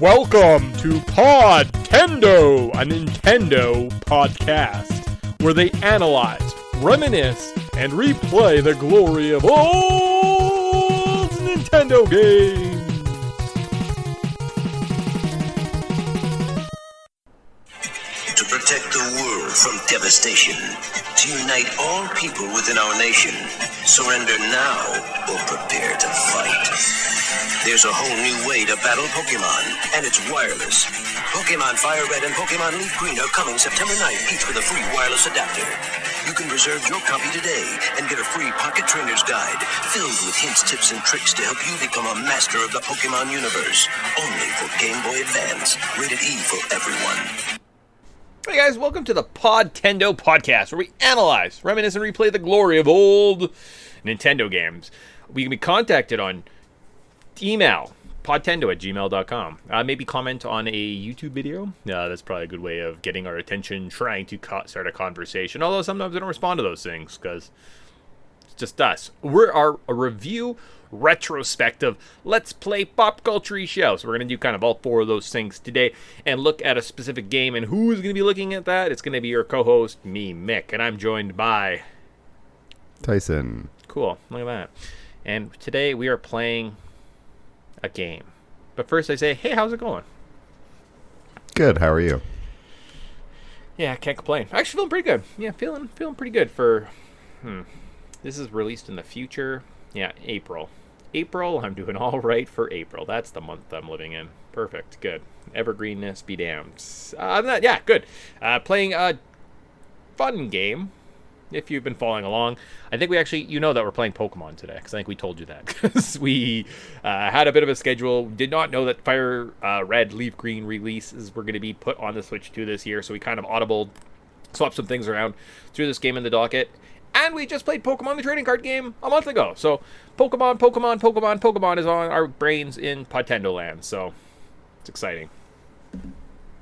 Welcome to Podtendo, a Nintendo podcast, where they analyze, reminisce, and replay the glory of old Nintendo games. To protect the world from devastation, to unite all people within our nation, surrender now or prepare to fight. There's a whole new way to battle Pokemon, and it's wireless. Pokemon FireRed and Pokemon LeafGreen are coming September 9th, each with a free wireless adapter. You can reserve your copy today and get a free pocket trainer's guide filled with hints, tips, and tricks to help you become a master of the Pokemon universe. Only for Game Boy Advance. Rated E for everyone. Hey guys, welcome to the Podtendo podcast, where we analyze, reminisce, and replay the glory of old Nintendo games. We can be contacted on email, podtendo@gmail.com. Maybe comment on a YouTube video. That's probably a good way of getting our attention, trying to start a conversation. Although sometimes I don't respond to those things because it's just us. We're a review retrospective Let's Play pop culture show. So we're going to do kind of all four of those things today and look at a specific game. And who's going to be looking at that? It's going to be your co-host, me, Mick. And I'm joined by Tyson. Cool. Look at that. And today we are playing a game. But first I say, hey, how's it going? Good. How are you? Yeah, I can't complain. Actually feeling pretty good. Yeah, feeling pretty good for this is released in the future. Yeah, April, I'm doing all right for April. That's the month I'm living in. Perfect. Good. Evergreenness be damned. Good. Playing a fun game. If you've been following along, I think we actually, that we're playing Pokemon today, because I think we told you that, because we had a bit of a schedule, did not know that FireRed LeafGreen releases were going to be put on the Switch 2 this year, so we kind of swapped some things around, threw this game in the docket, and we just played Pokemon the trading card game a month ago. So Pokemon is on our brains in Podtendo land, so it's exciting.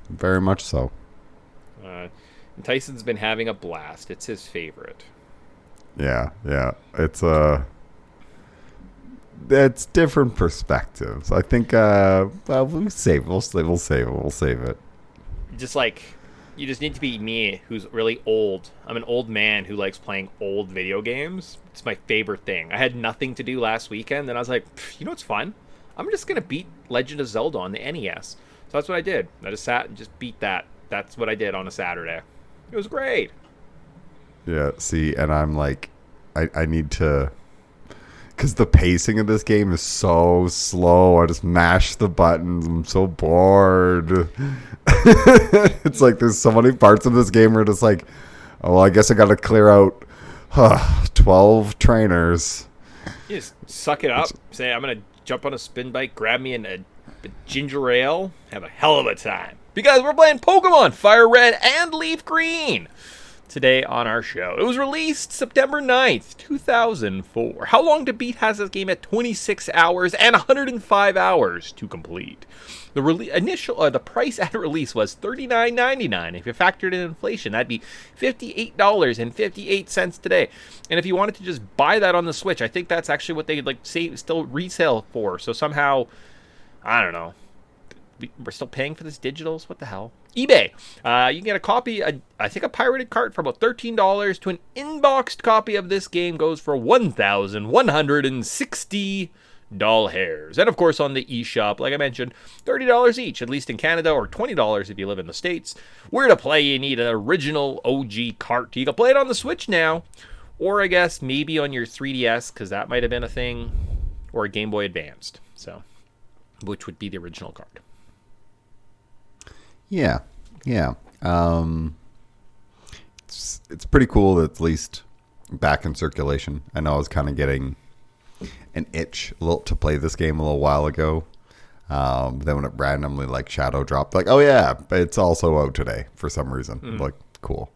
Very much so. And Tyson's been having a blast. It's his favorite. Yeah. It's different perspectives. I think we'll save it. Just like, you just need to be me, who's really old. I'm an old man who likes playing old video games. It's my favorite thing. I had nothing to do last weekend, and I was like, you know what's fun? I'm just going to beat Legend of Zelda on the NES. So that's what I did. I just sat and just beat that. That's what I did on a Saturday. It was great. Yeah, see, and I'm like, I need to, because the pacing of this game is so slow. I just mash the buttons. I'm so bored. It's like there's so many parts of this game where it's like, oh, well, I guess I got to clear out 12 trainers. You just suck it up. Say, I'm going to jump on a spin bike, grab me a ginger ale, have a hell of a time. Because we're playing Pokemon FireRed and LeafGreen today on our show. It was released September 9th, 2004. How long to beat has this game at 26 hours and 105 hours to complete. The price at release was $39.99. If you factored in inflation, that'd be $58.58 today. And if you wanted to just buy that on the Switch, I think that's actually what they still resale for. So somehow, I don't know. We're still paying for this digitals? What the hell? eBay. You can get a copy, I think a pirated cart for about $13 to an inboxed copy of this game goes for $1,160. And of course on the eShop, like I mentioned, $30 each, at least in Canada, or $20 if you live in the States. Where to play, you need an original OG cart. You can play it on the Switch now, or I guess maybe on your 3DS, because that might have been a thing, or a Game Boy Advanced, so which would be the original card. Yeah. It's pretty cool that it's at least back in circulation. I know I was kind of getting an itch to play this game a little while ago. Then when it randomly shadow dropped, oh yeah, it's also out today for some reason. Cool.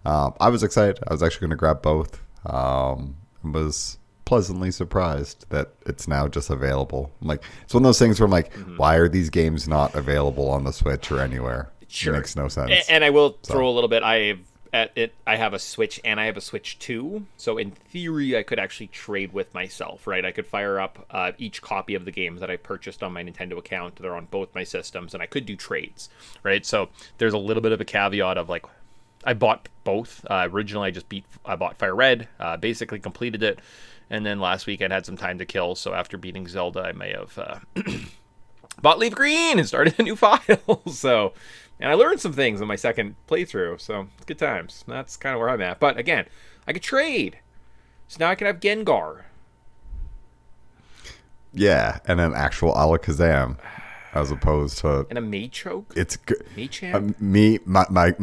I was excited. I was actually going to grab both. Was pleasantly surprised that it's now just available. It's one of those things where I'm why are these games not available on the Switch or anywhere? Sure. It makes no sense. And I will throw a little bit. I have a Switch and I have a Switch 2, so in theory I could actually trade with myself, right? I could fire up each copy of the games that I purchased on my Nintendo account. They're on both my systems, and I could do trades, right? So there's a little bit of a caveat of like, I bought both. Originally I bought FireRed, basically completed it, and then last week I had some time to kill, so after beating Zelda I may have bought LeafGreen and started a new file. So, and I learned some things in my second playthrough, so it's good times. That's kind of where I'm at. But again, I could trade. So now I can have Gengar. Yeah, and an actual Alakazam as opposed to... And a Machoke? It's good. Machamp?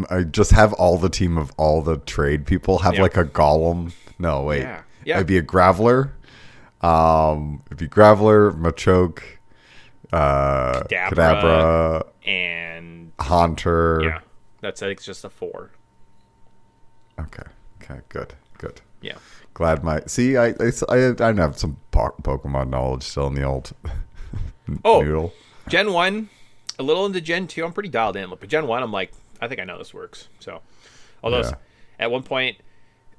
I just have all the team of all the trade people have like a Golem. No, wait. Yeah. It'd be a Graveler. It'd be Graveler, Machoke, Kadabra, and Haunter. Yeah, I think it's just a 4. Okay, good. Yeah, Glad I have some Pokemon knowledge still in the old noodle. Gen 1, a little into Gen 2. I'm pretty dialed in, but Gen 1, I'm like, I think I know this works. So, although at one point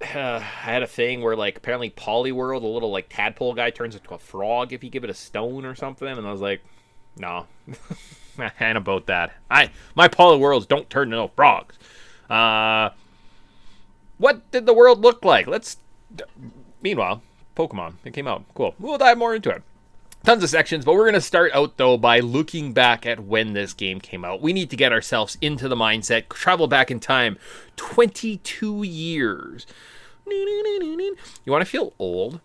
I had a thing where like apparently Poliwhirl, the little like tadpole guy, turns into a frog if you give it a stone or something, and I was like, no, and about that. My Poliwhirls don't turn into frogs. What did the world look like? Meanwhile, Pokemon, it came out. Cool. We'll dive more into it. Tons of sections, but we're going to start out, though, by looking back at when this game came out. We need to get ourselves into the mindset, travel back in time 22 years. You want to feel old?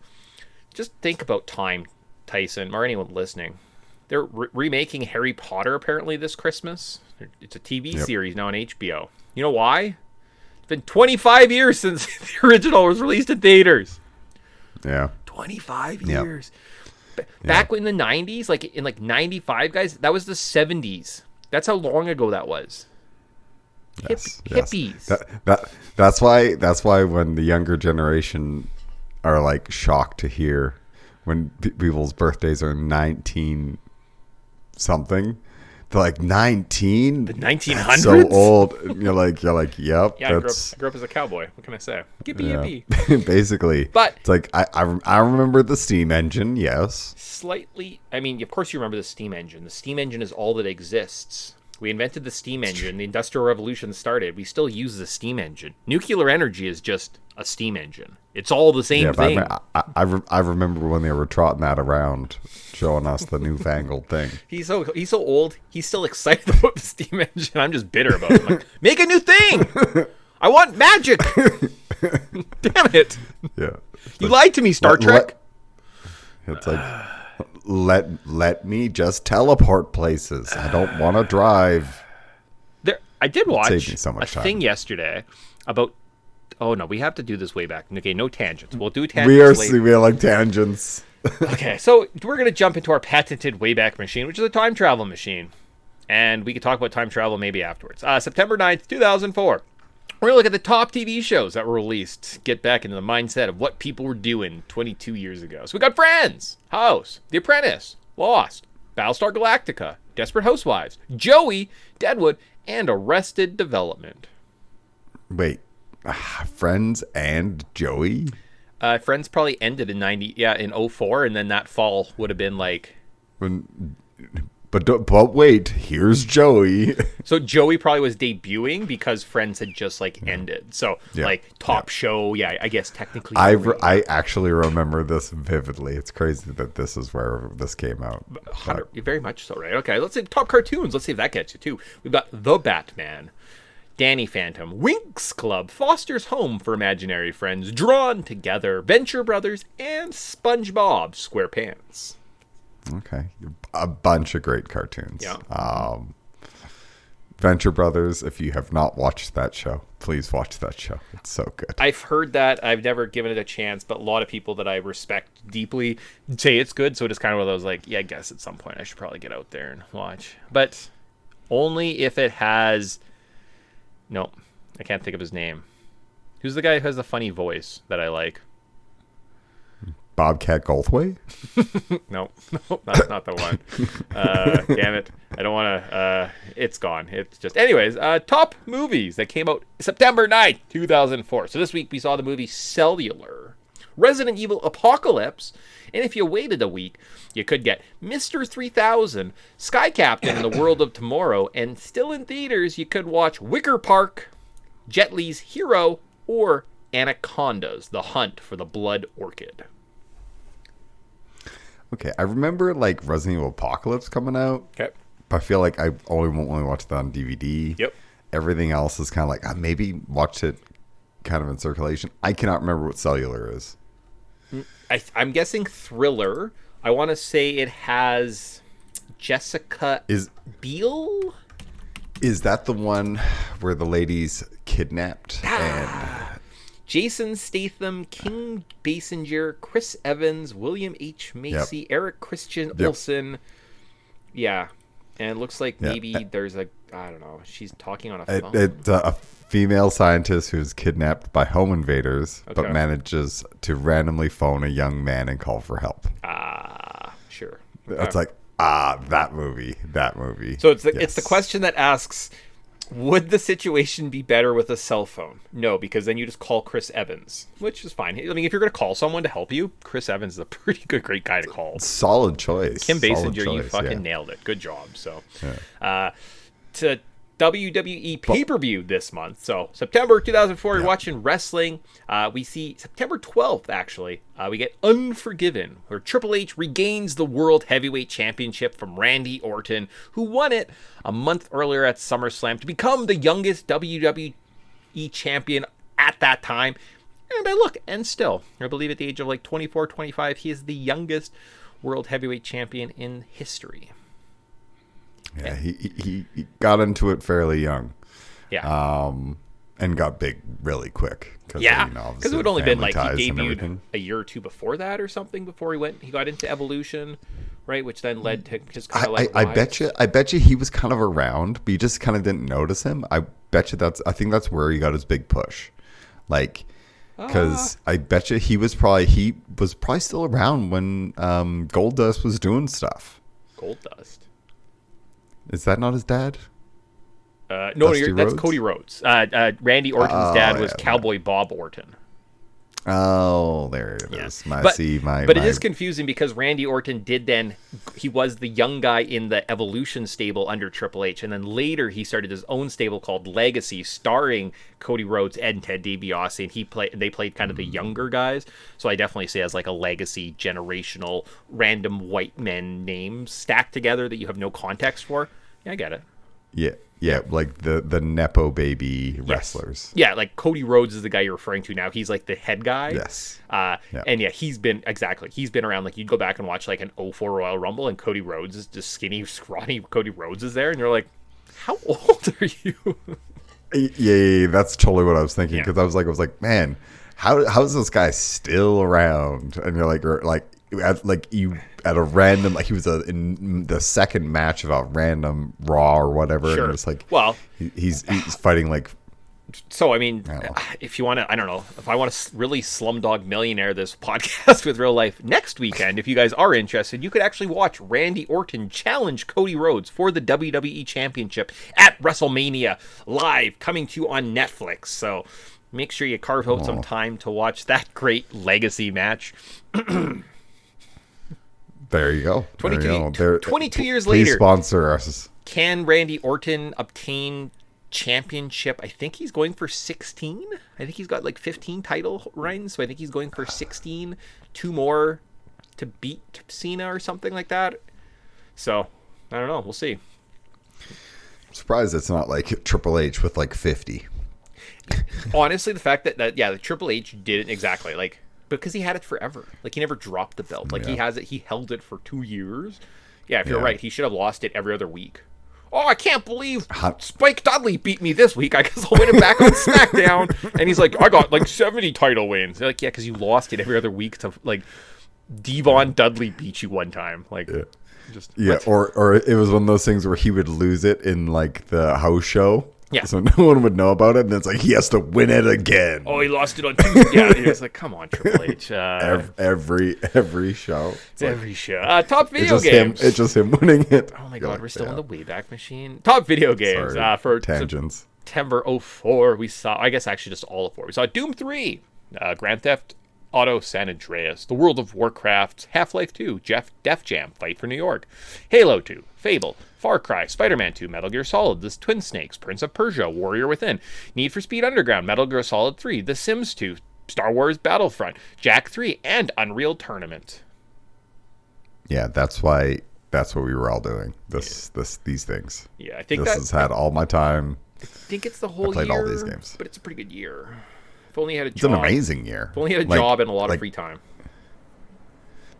Just think about time, Tyson, or anyone listening. They're remaking Harry Potter, apparently, this Christmas. It's a TV series now on HBO. You know why? It's been 25 years since the original was released in theaters. Yeah. 25 years. Back in the 90s, like in like 95, guys, that was the 70s. That's how long ago that was. Hippies. That's why when the younger generation are like shocked to hear when people's birthdays are 19 something, they're like 19. The 1900s. That's so old. You're like, yep. Yeah, I grew up as a cowboy. What can I say? Yippee. Basically, but it's like I remember the steam engine. Yes. Slightly. I mean, of course you remember the steam engine. The steam engine is all that exists. We invented the steam engine. The Industrial Revolution started. We still use the steam engine. Nuclear energy is just a steam engine. It's all the same thing. I remember when they were trotting that around, showing us the newfangled thing. He's so old. He's still excited about the steam engine. I'm just bitter about it. Like, make a new thing. I want magic. Damn it. Yeah. You lied to me, Star Trek. It's like, let me just teleport places. I don't want to drive. I did watch saved me so much time. Thing yesterday about. Oh no, we have to do this way back. Okay, no tangents. We'll do tangents. We are like tangents. Okay, so we're gonna jump into our patented Wayback Machine, which is a time travel machine, and we can talk about time travel maybe afterwards. September 9th, 2004. We're going to look at the top TV shows that were released. Get back into the mindset of what people were doing 22 years ago. So we got Friends, House, The Apprentice, Lost, Battlestar Galactica, Desperate Housewives, Joey, Deadwood, and Arrested Development. Wait, Friends and Joey? Friends probably ended in 04, and then that fall would have been like... But wait, here's Joey. So Joey probably was debuting because Friends had just like ended. So top show, I guess technically. I actually remember this vividly. It's crazy that this is where this came out. Very much so, right? Okay, let's say top cartoons. Let's see if that gets you too. We've got The Batman, Danny Phantom, Winx Club, Foster's Home for Imaginary Friends, Drawn Together, Venture Brothers, and SpongeBob SquarePants. Okay, a bunch of great cartoons. Yeah. Venture Brothers, if you have not watched that show, please watch that show. It's so good. I've heard that. I've never given it a chance, but a lot of people that I respect deeply say it's good, so it is kind of one of those like, I guess at some point I should probably get out there and watch. But only if it has... No, I can't think of his name. Who's the guy who has the funny voice that I like? Bobcat Goldthwait? No, that's not the one. Damn it. I don't want to... it's gone. It's just, anyways, top movies that came out September 9th, 2004. So this week we saw the movie Cellular, Resident Evil Apocalypse, and if you waited a week, you could get Mr. 3000, Sky Captain in the World of Tomorrow, and still in theaters, you could watch Wicker Park, Jet Li's Hero, or Anacondas, The Hunt for the Blood Orchid. Okay, I remember like Resident Evil Apocalypse coming out. Okay. But I feel like I only watched that on DVD. Yep. Everything else is kind of like I maybe watched it kind of in circulation. I cannot remember what Cellular is. I'm guessing Thriller. I want to say it has Jessica Biel. Is that the one where the lady's kidnapped and Jason Statham, Kim Basinger, Chris Evans, William H. Macy, Eric Christian Olsen. Yeah. And it looks like maybe there's I don't know, she's talking on a phone. It's a female scientist who's kidnapped by home invaders, but manages to randomly phone a young man and call for help. Sure. It's like, that movie. So it's the question that asks, would the situation be better with a cell phone? No, because then you just call Chris Evans, which is fine. I mean, if you're going to call someone to help you, Chris Evans is a pretty great guy to call. Solid choice. Kim Basinger, you fucking nailed it. Good job. So, to WWE pay-per-view this month. So, September 2004, you're watching wrestling. We see September 12th, actually. We get Unforgiven, where Triple H regains the World Heavyweight Championship from Randy Orton, who won it a month earlier at SummerSlam to become the youngest WWE champion at that time. And still, I believe at the age of like 24, 25, he is the youngest World Heavyweight Champion in history. Yeah, he got into it fairly young. Yeah. And got big really quick. Because it would only been like he debuted a year or two before that or something before he got into Evolution, right? Which then led to just kind of like I bet you he was kind of around, but you just kind of didn't notice him. I think that's where he got his big push. Like, because I bet you he was probably still around when Goldust was doing stuff. Goldust? Is that not his dad? No, that's Cody Rhodes. Randy Orton's dad was Cowboy Bob Orton. Oh, there it is. But it is confusing because Randy Orton he was the young guy in the Evolution stable under Triple H, and then later he started his own stable called Legacy, starring Cody Rhodes and Ted DiBiase, and they played kind of the younger guys. So I definitely see it as like a legacy generational random white men names stacked together that you have no context for. Yeah, I get it. Yeah, like the Nepo baby wrestlers. Yeah, like Cody Rhodes is the guy you're referring to now. He's like the head guy. Yes. And he's been around. Like, you'd go back and watch like an 04 Royal Rumble, and Cody Rhodes is just skinny, scrawny Cody Rhodes is there, and you're like, how old are you? Yeah, that's totally what I was thinking, because I was like, man, how is this guy still around? And you're at a random, like he was in the second match of a random Raw or whatever. Sure. And it's like, well, he's fighting like. So I mean, if you want to, I don't know, if I want to really Slumdog Millionaire this podcast with real life next weekend, if you guys are interested, you could actually watch Randy Orton challenge Cody Rhodes for the WWE Championship at WrestleMania live, coming to you on Netflix. So make sure you carve out some time to watch that great legacy match. There you go. 22 years please later. Sponsor us. Can Randy Orton obtain championship? I think he's going for 16. I think he's got like 15 title reigns, so I think he's going for 16. 2 more to beat Cena or something like that. So, I don't know. We'll see. I'm surprised it's not like Triple H with like 50. Honestly, the fact that the Triple H didn't exactly like, because he had it forever. Like, he never dropped the belt. Like, he held it for 2 years. Yeah, if you're right, he should have lost it every other week. Oh, I can't believe Spike Dudley beat me this week. I guess I'll win it back on SmackDown. And he's like, I got like 70 title wins. They're like, yeah, because you lost it every other week to, like, Devon Dudley beat you one time. Like, or it was one of those things where he would lose it in, like, the house show. Yeah. So no one would know about it, and it's like he has to win it again. Oh, he lost it on Tuesday. Yeah, it's like, come on, Triple H. Every show. It's every show. Top video it's games. It's just him winning it. Oh my God, we're still in the Wayback Machine. Top video games. Sorry, For tangents. September 04, we saw, I guess actually just all of 4. We saw Doom 3, Grand Theft Auto San Andreas, The World of Warcraft, Half-Life 2, Def Jam, Fight for New York, Halo 2, Fable, Far Cry, Spider-Man 2, Metal Gear Solid, The Twin Snakes, Prince of Persia, Warrior Within, Need for Speed Underground, Metal Gear Solid 3, The Sims 2, Star Wars Battlefront, Jak 3, and Unreal Tournament. Yeah, that's what we were all doing. These things. Yeah, I think this has had all my time. I think it's the whole I played year, all these games. but it's a pretty good year. If only had a job. It's an amazing year. If only had a job and a lot of free time.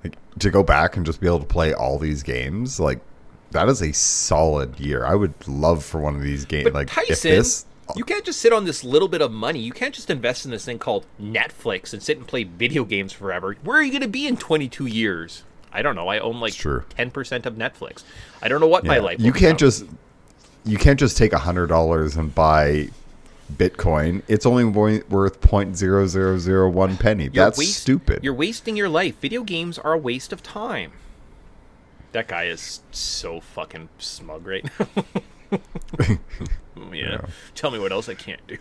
Like, to go back and just be able to play all these games, like, that is a solid year. I would love for one of these games. But like, Tyson, you can't just sit on this little bit of money. You can't just invest in this thing called Netflix and sit and play video games forever. Where are you going to be in 22 years? I don't know. I own like 10% of Netflix. I don't know what my life. You can't just take $100 and buy Bitcoin. It's only worth 0.0001 penny. That's stupid. You're wasting your life. Video games are a waste of time. That guy is so fucking smug right now. Yeah. Tell me what else I can't do.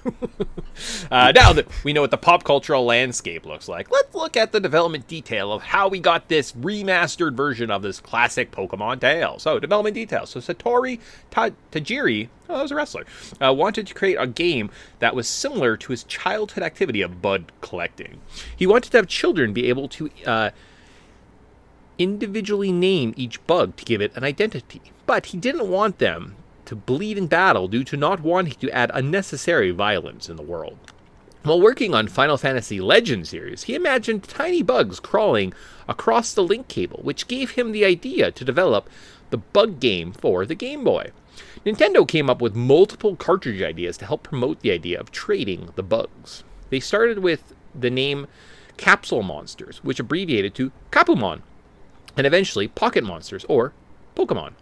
Now that we know what the pop cultural landscape looks like, let's look at the development detail of how we got this remastered version of this classic Pokemon tale. So, development details. So, Satori Tajiri, oh, that was a wrestler, wanted to create a game that was similar to his childhood activity of bud collecting. He wanted to have children be able to individually name each bug to give it an identity, but he didn't want them to bleed in battle due to not wanting to add unnecessary violence in the world. While working on Final Fantasy Legend series, he imagined tiny bugs crawling across the link cable, which gave him the idea to develop the bug game for the Game Boy. Nintendo came up with multiple cartridge ideas to help promote the idea of trading the bugs. They started with the name Capsule Monsters, which abbreviated to Capumon, and eventually Pocket Monsters, or Pokemon.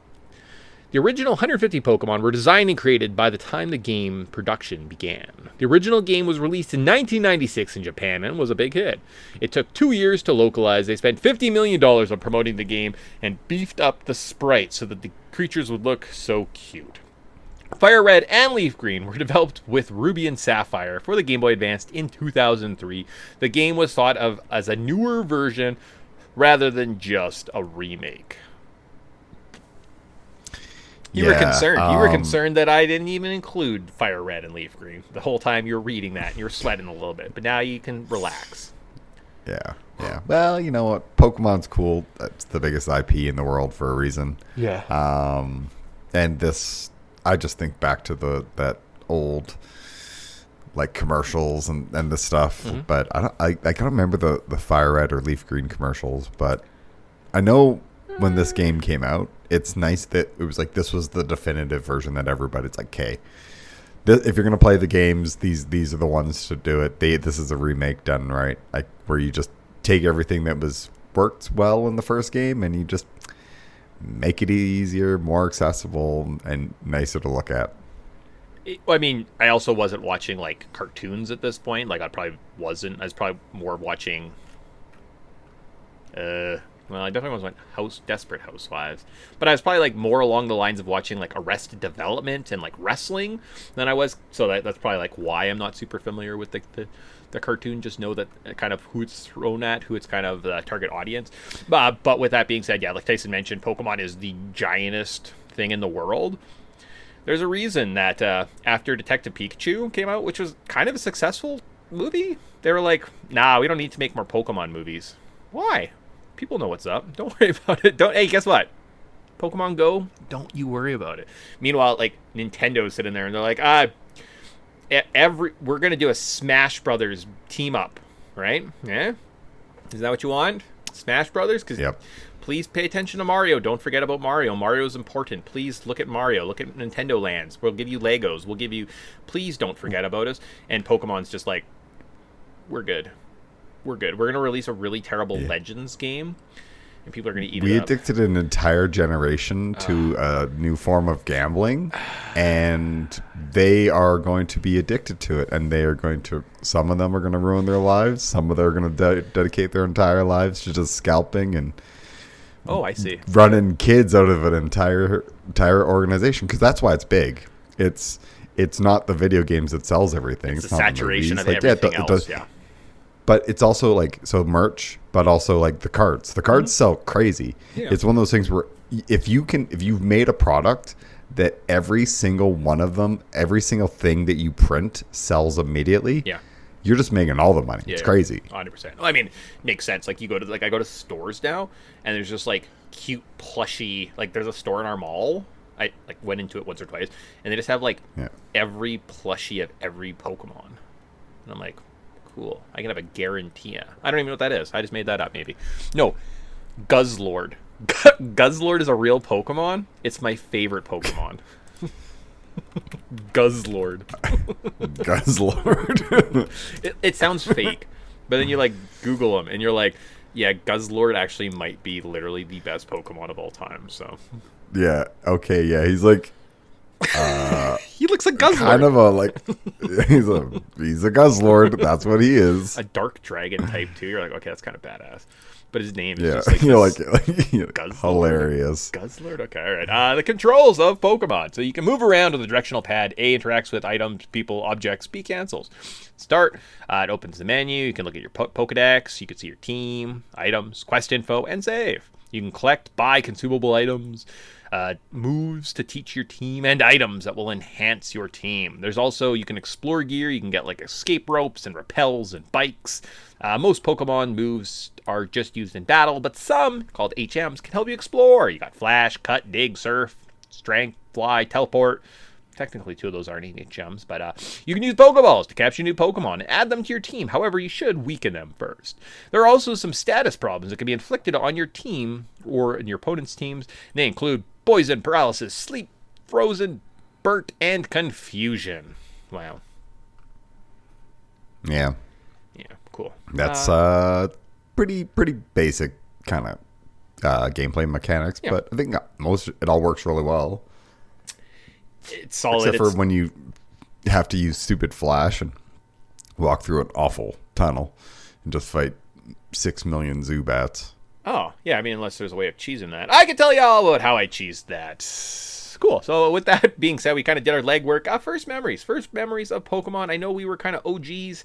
The original 150 Pokemon were designed and created by the time the game production began. The original game was released in 1996 in Japan and was a big hit. It took 2 years to localize. They spent $50 million on promoting the game and beefed up the sprites so that the creatures would look so cute. FireRed and LeafGreen were developed with Ruby and Sapphire for the Game Boy Advance in 2003. The game was thought of as a newer version rather than just a remake. You were concerned. You were concerned that I didn't even include FireRed and LeafGreen. The whole time you were reading that and you were sweating a little bit. But now you can relax. Yeah. Well, you know what? Pokemon's cool. That's the biggest IP in the world for a reason. Yeah. And this, I just think back to that old, like, commercials and the stuff. Mm-hmm. But I can't remember the FireRed or LeafGreen commercials. But I know when this game came out, it's nice that it was like this was the definitive version that everybody's like, okay, if you're gonna play the games, these are the ones to do it. This is a remake done right, like where you just take everything that worked well in the first game and you just make it easier, more accessible, and nicer to look at. I mean, I also wasn't watching like cartoons at this point. Like I was probably more watching. Well, I definitely was like Desperate Housewives, but I was probably like more along the lines of watching like Arrested Development and like wrestling than I was. So that's probably like why I'm not super familiar with the cartoon. Just know that kind of who it's thrown at, who it's kind of the target audience. But with that being said, yeah, like Tyson mentioned, Pokemon is the giantest thing in the world. There's a reason that after Detective Pikachu came out, which was kind of a successful movie, they were like, nah, we don't need to make more Pokemon movies. Why? People know what's up. Don't worry about it. Hey, guess what? Pokemon Go, don't you worry about it. Meanwhile, like, Nintendo's sitting there and they're like, we're going to do a Smash Brothers team up, right? Yeah? Is that what you want? Smash Brothers? Because please pay attention to Mario. Don't forget about Mario. Mario's important. Please look at Mario. Look at Nintendo Lands. We'll give you Legos. We'll give you... Please don't forget about us. And Pokemon's just like, we're good. We're good. We're going to release a really terrible Legends game. and people are going to eat We it up. addicted an entire generation to a new form of gambling, and they are going to be addicted to it. And they are going to. Some of them are going to ruin their lives. Some of them are going to dedicate their entire lives to just scalping and. Oh, I see. Running kids out of an entire organization, because that's why it's big. It's not the video games that sells everything. It's the not the saturation movies. of everything else. Yeah. But it's also like merch, but also like the cards. The cards sell crazy. Yeah. It's one of those things where if you've made a product that every single one of them, every single thing that you print sells immediately. Yeah. You're just making all the money. It's crazy. 100%. I mean, makes sense. Like I go to stores now, and there's just like cute plushy. Like there's a store in our mall. I like went into it once or twice, and they just have like every plushie of every Pokemon, and I'm like, cool. I can have a Garantia. I don't even know what that is. I just made that up. Maybe. No, Guzzlord. Guzzlord is a real Pokemon. It's my favorite Pokemon. Guzzlord. Guzzlord. It sounds fake, but then you like Google him and you're like, yeah, Guzzlord actually might be literally the best Pokemon of all time. So Yeah. Okay. Yeah. He's like he looks like Guzzlord. kind of a like he's a Guzzlord. That's what he is. A dark dragon type too. You're like, okay, that's kind of badass. But his name is Yeah. just like, You're like Guzzlord. hilarious. Guzzlord. Okay, all right. The controls of Pokemon. So you can move around with the directional pad. A interacts with items, people, objects. B cancels. Start. It opens the menu. You can look at your Pokedex. You can see your team, items, quest info, and save. You can collect, buy consumable items, moves to teach your team, and items that will enhance your team. There's also, you can explore gear. You can get like escape ropes and rappels and bikes. Most Pokemon moves are just used in battle, but some, called HMs, can help you explore. You got Flash, Cut, Dig, Surf, Strength, Fly, Teleport. Technically, two of those aren't HMs, but you can use Pokeballs to capture new Pokemon and add them to your team. However, you should weaken them first. There are also some status problems that can be inflicted on your team or in your opponent's teams. They include poison, paralysis, sleep, frozen, burnt, and confusion. Wow. Yeah. Yeah, cool. That's pretty basic kind of gameplay mechanics, but I think it all works really well. It's solid. Except for when you have to use stupid Flash and walk through an awful tunnel and just fight 6 million Zubats. Oh, yeah, I mean, unless there's a way of cheesing that. I can tell you all about how I cheesed that. Cool. So with that being said, we kind of did our legwork. First memories of Pokemon. I know we were kind of OGs.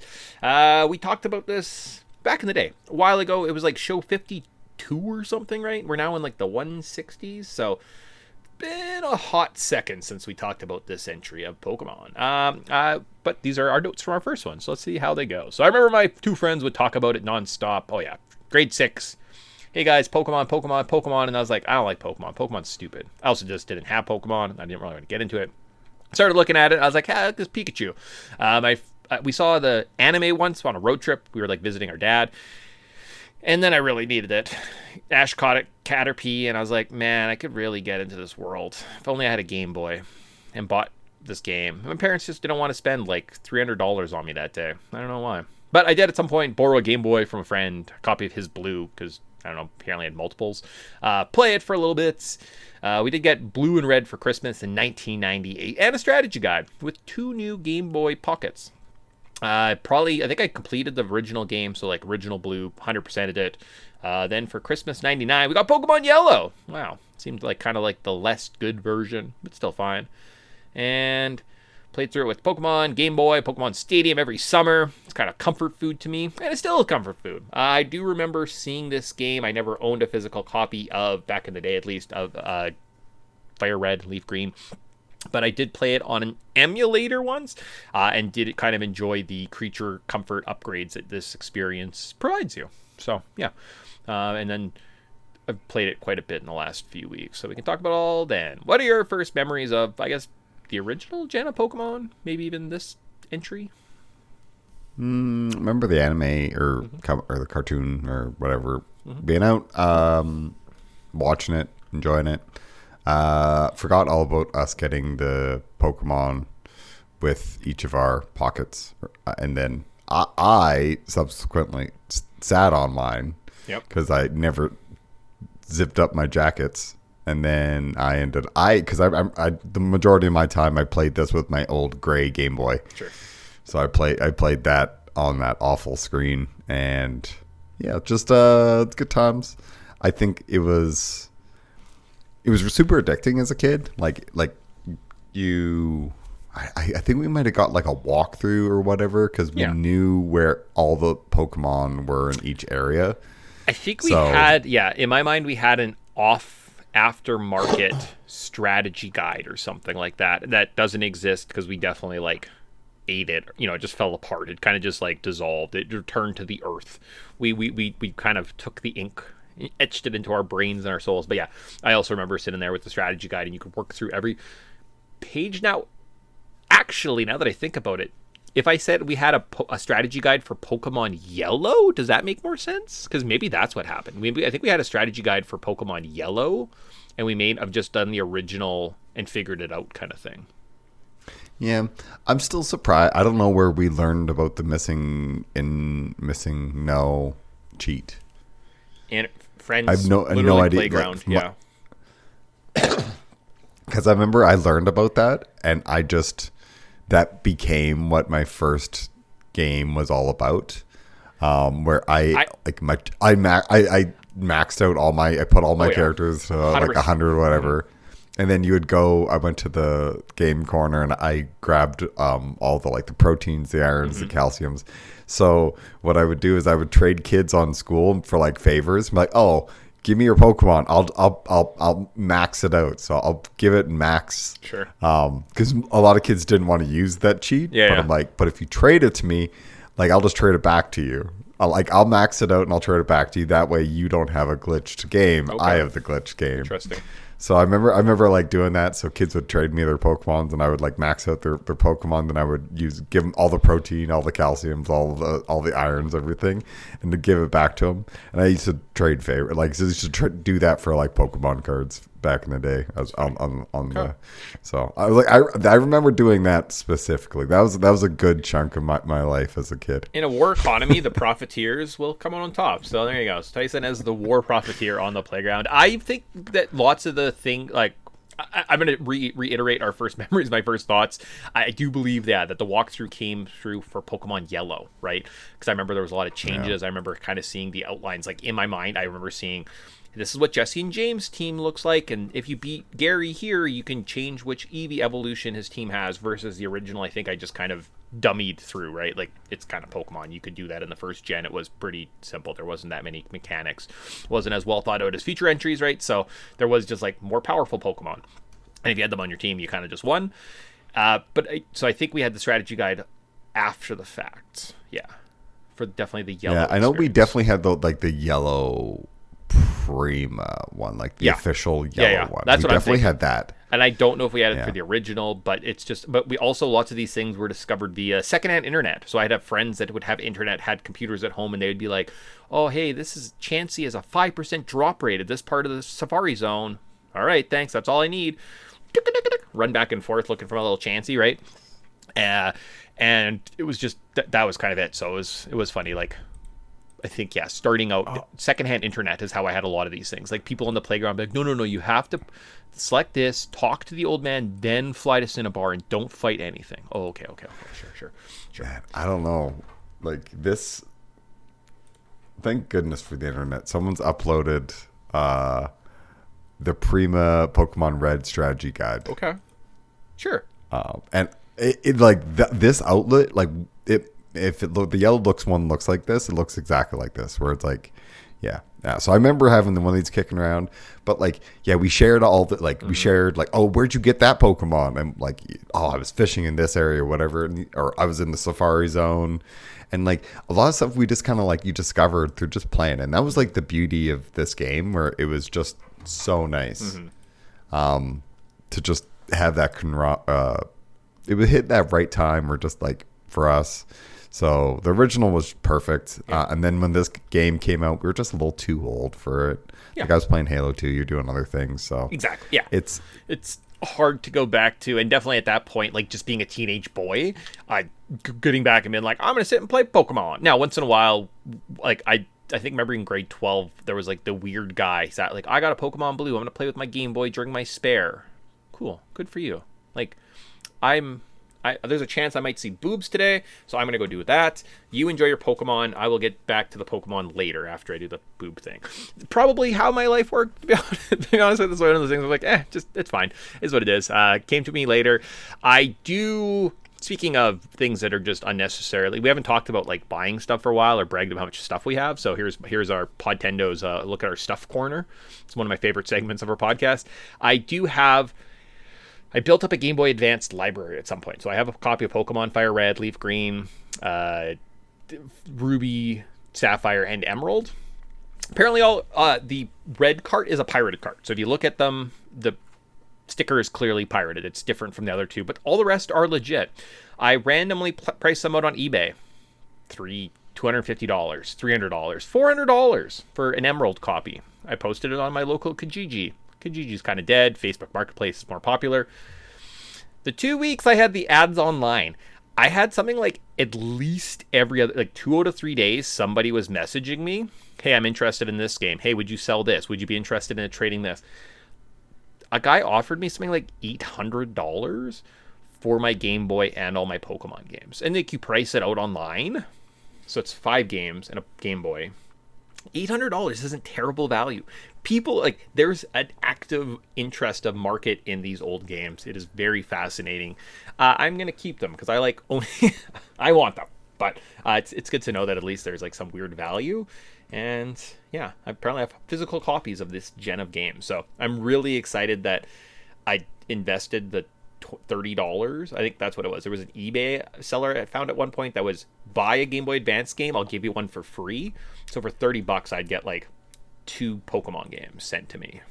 We talked about this back in the day. A while ago, it was like show 52 or something, right? We're now in like the 160s, so been a hot second since we talked about this entry of Pokemon. But these are our notes from our first one, so let's see how they go. So I remember my two friends would talk about it nonstop. Oh yeah, grade 6. Hey guys, Pokemon, and I was like, I don't like Pokemon. Pokemon's stupid. I also just didn't have Pokemon. I didn't really want to get into it. Started looking at it. I was like, look, this Pikachu. We saw the anime once on a road trip. We were like visiting our dad. And then I really needed it. Ash caught it, Caterpie, and I was like, man, I could really get into this world. If only I had a Game Boy and bought this game. My parents just didn't want to spend like $300 on me that day. I don't know why. But I did at some point borrow a Game Boy from a friend, a copy of his Blue, because, I don't know, apparently had multiples. Play it for a little bit. We did get Blue and Red for Christmas in 1998, and a strategy guide with 2 new Game Boy Pockets. I think I completed the original game, so like original Blue, 100%ed it. Then for Christmas 99, we got Pokemon Yellow. Wow, seemed like kind of like the less good version, but still fine. And played through it with Pokemon Game Boy, Pokemon Stadium every summer. It's kind of comfort food to me, and it's still a comfort food. I do remember seeing this game. I never owned a physical copy of, back in the day at least, of FireRed, LeafGreen. But I did play it on an emulator once, and did kind of enjoy the creature comfort upgrades that this experience provides you. So, yeah. And then I've played it quite a bit in the last few weeks, so we can talk about all then. What are your first memories of, I guess, the original gen of Pokemon? Maybe even this entry? Remember the anime or the cartoon or whatever being out, watching it, enjoying it. Forgot all about us getting the Pokemon with each of our pockets, and then I subsequently sat on mine because I never zipped up my jackets. And then because the majority of my time I played this with my old gray Game Boy. Sure. So I played that on that awful screen, and yeah, just good times. I think it was super addicting as a kid. I think we might have got like a walkthrough or whatever because we knew where all the Pokemon were in each area. I think we had, in my mind, we had an aftermarket strategy guide or something like that. That doesn't exist because we definitely like ate it. It just fell apart. It kind of just like dissolved. It returned to the earth. We kind of took the ink, etched it into our brains and our souls. But yeah, I also remember sitting there with the strategy guide, and you could work through every page. Now, actually, now that I think about it, if I said we had a strategy guide for Pokemon Yellow, does that make more sense? Because maybe that's what happened. I think we had a strategy guide for Pokemon Yellow, and I've just done the original and figured it out kind of thing. Yeah, I'm still surprised. I don't know where we learned about the missing no cheat. And friends, I have no idea. Playground, Because I remember I learned about that, and that became what my first game was all about. Where I maxed out I put all my characters like 100 or whatever. And then you would go, I went to the game corner and I grabbed all the like the proteins, the irons, the calciums. So what I would do is I would trade kids on school for like favors. I'm like, oh, give me your Pokemon. I'll max it out. So I'll give it max. Sure. Because a lot of kids didn't want to use that cheat. Yeah. But I'm like, but if you trade it to me, like I'll just trade it back to you. I'll max it out and I'll trade it back to you. That way you don't have a glitched game. Okay. I have the glitched game. Interesting. So I remember like doing that. So kids would trade me their Pokemons, and I would like max out their Pokemon. Then I would give them all the protein, all the calciums, all the irons, everything, and to give it back to them. And I used to trade favorite, like so I used to do that for like Pokemon cards back in the day. I was on the. So I was like I remember doing that specifically. That was a good chunk of my life as a kid. In a war economy, the profiteers will come out on top. So there you go. So Tyson as the war profiteer on the playground. I think that lots of the thing like I'm going to reiterate our first memories, my first thoughts. I do believe that the walkthrough came through for Pokemon Yellow, right? Because I remember there was a lot of changes. Yeah. I remember kind of seeing the outlines. Like in my mind, I remember seeing this is what Jesse and James' team looks like, and if you beat Gary here, you can change which Eevee evolution his team has versus the original. I think I just kind of dummied through, right? Like, it's kind of Pokemon. You could do that in the first gen. It was pretty simple. There wasn't that many mechanics. It wasn't as well thought out as feature entries, right? So there was just, like, more powerful Pokemon. And if you had them on your team, you kind of just won. So I think we had the strategy guide after the fact. Yeah. For definitely the yellow. Yeah, I know we definitely had the yellow Prima one, like the official yellow one. That's we what definitely I'm had that. And I don't know if we had it for the original, but we also, lots of these things were discovered via secondhand internet. So I'd have friends that would have internet, had computers at home, and they would be like, oh, hey, this is Chansey has a 5% drop rate at this part of the Safari Zone. All right, thanks. That's all I need. Run back and forth looking for my little Chansey, right? And it was just, that was kind of it. So it was funny, like, I think, starting out, secondhand internet is how I had a lot of these things. Like, people on the playground be like, no, you have to select this, talk to the old man, then fly to Cinnabar, and don't fight anything. Oh, okay, sure. Man, I don't know. Like, this, thank goodness for the internet. Someone's uploaded the Prima Pokemon Red strategy guide. Okay. Sure. And it like, this outlet, like, the yellow one looks like this, it looks exactly like this, where it's like, yeah. So I remember having the one of these kicking around, but like, we shared all the, like, we shared like, oh, where'd you get that Pokemon? And like, oh, I was fishing in this area or whatever, or I was in the Safari Zone, and like a lot of stuff we just kind of like, you discovered through just playing, and that was like the beauty of this game, where it was just so nice to just have that it would hit that right time, or just like for us. So the original was perfect. And then when this game came out, we were just a little too old for it. Like, I was playing Halo 2, you're doing other things. So exactly. Yeah. It's hard to go back to. And definitely at that point, like, just being a teenage boy, getting back and being like, I'm going to sit and play Pokemon. Now, once in a while, like, I I think remember in grade 12 there was like the weird guy sat like, I got a Pokemon Blue, I'm gonna play with my Game Boy during my spare. Cool, good for you. Like, there's a chance I might see boobs today, so I'm gonna go do that. You enjoy your Pokemon. I will get back to the Pokemon later after I do the boob thing. Probably how my life worked, to be honest. To be honest, it's one of those things. I'm like, just it's fine. It's what it is. Came to me later. I do. Speaking of things that are just unnecessarily, we haven't talked about like buying stuff for a while or bragged about how much stuff we have. So here's our Podtendo's look at our stuff corner. It's one of my favorite segments of our podcast. I built up a Game Boy Advanced library at some point. So I have a copy of Pokemon FireRed, LeafGreen, Ruby, Sapphire, and Emerald. Apparently all the red cart is a pirated cart. So if you look at them, the sticker is clearly pirated. It's different from the other two, but all the rest are legit. I randomly priced them out on eBay. $250, $300, $400 for an Emerald copy. I posted it on my local Kijiji. Kijiji's kind of dead. Facebook Marketplace is more popular. The 2 weeks I had the ads online, I had something like at least every other, like 2 out of 3 days, somebody was messaging me, hey, I'm interested in this game. Hey, would you sell this? Would you be interested in trading this? A guy offered me something like $800 for my Game Boy and all my Pokemon games. And like you price it out online. So it's 5 games and a Game Boy. $800 isn't terrible value. People, like, there's an active interest of market in these old games. It is very fascinating. I'm going to keep them because I like only, I want them. But it's good to know that at least there's like some weird value. And yeah, I apparently have physical copies of this gen of games. So I'm really excited that I invested the $30. I think that's what it was. There was an eBay seller I found at one point that was buy a Game Boy Advance game, I'll give you one for free. So for $30 I'd get like 2 Pokemon games sent to me.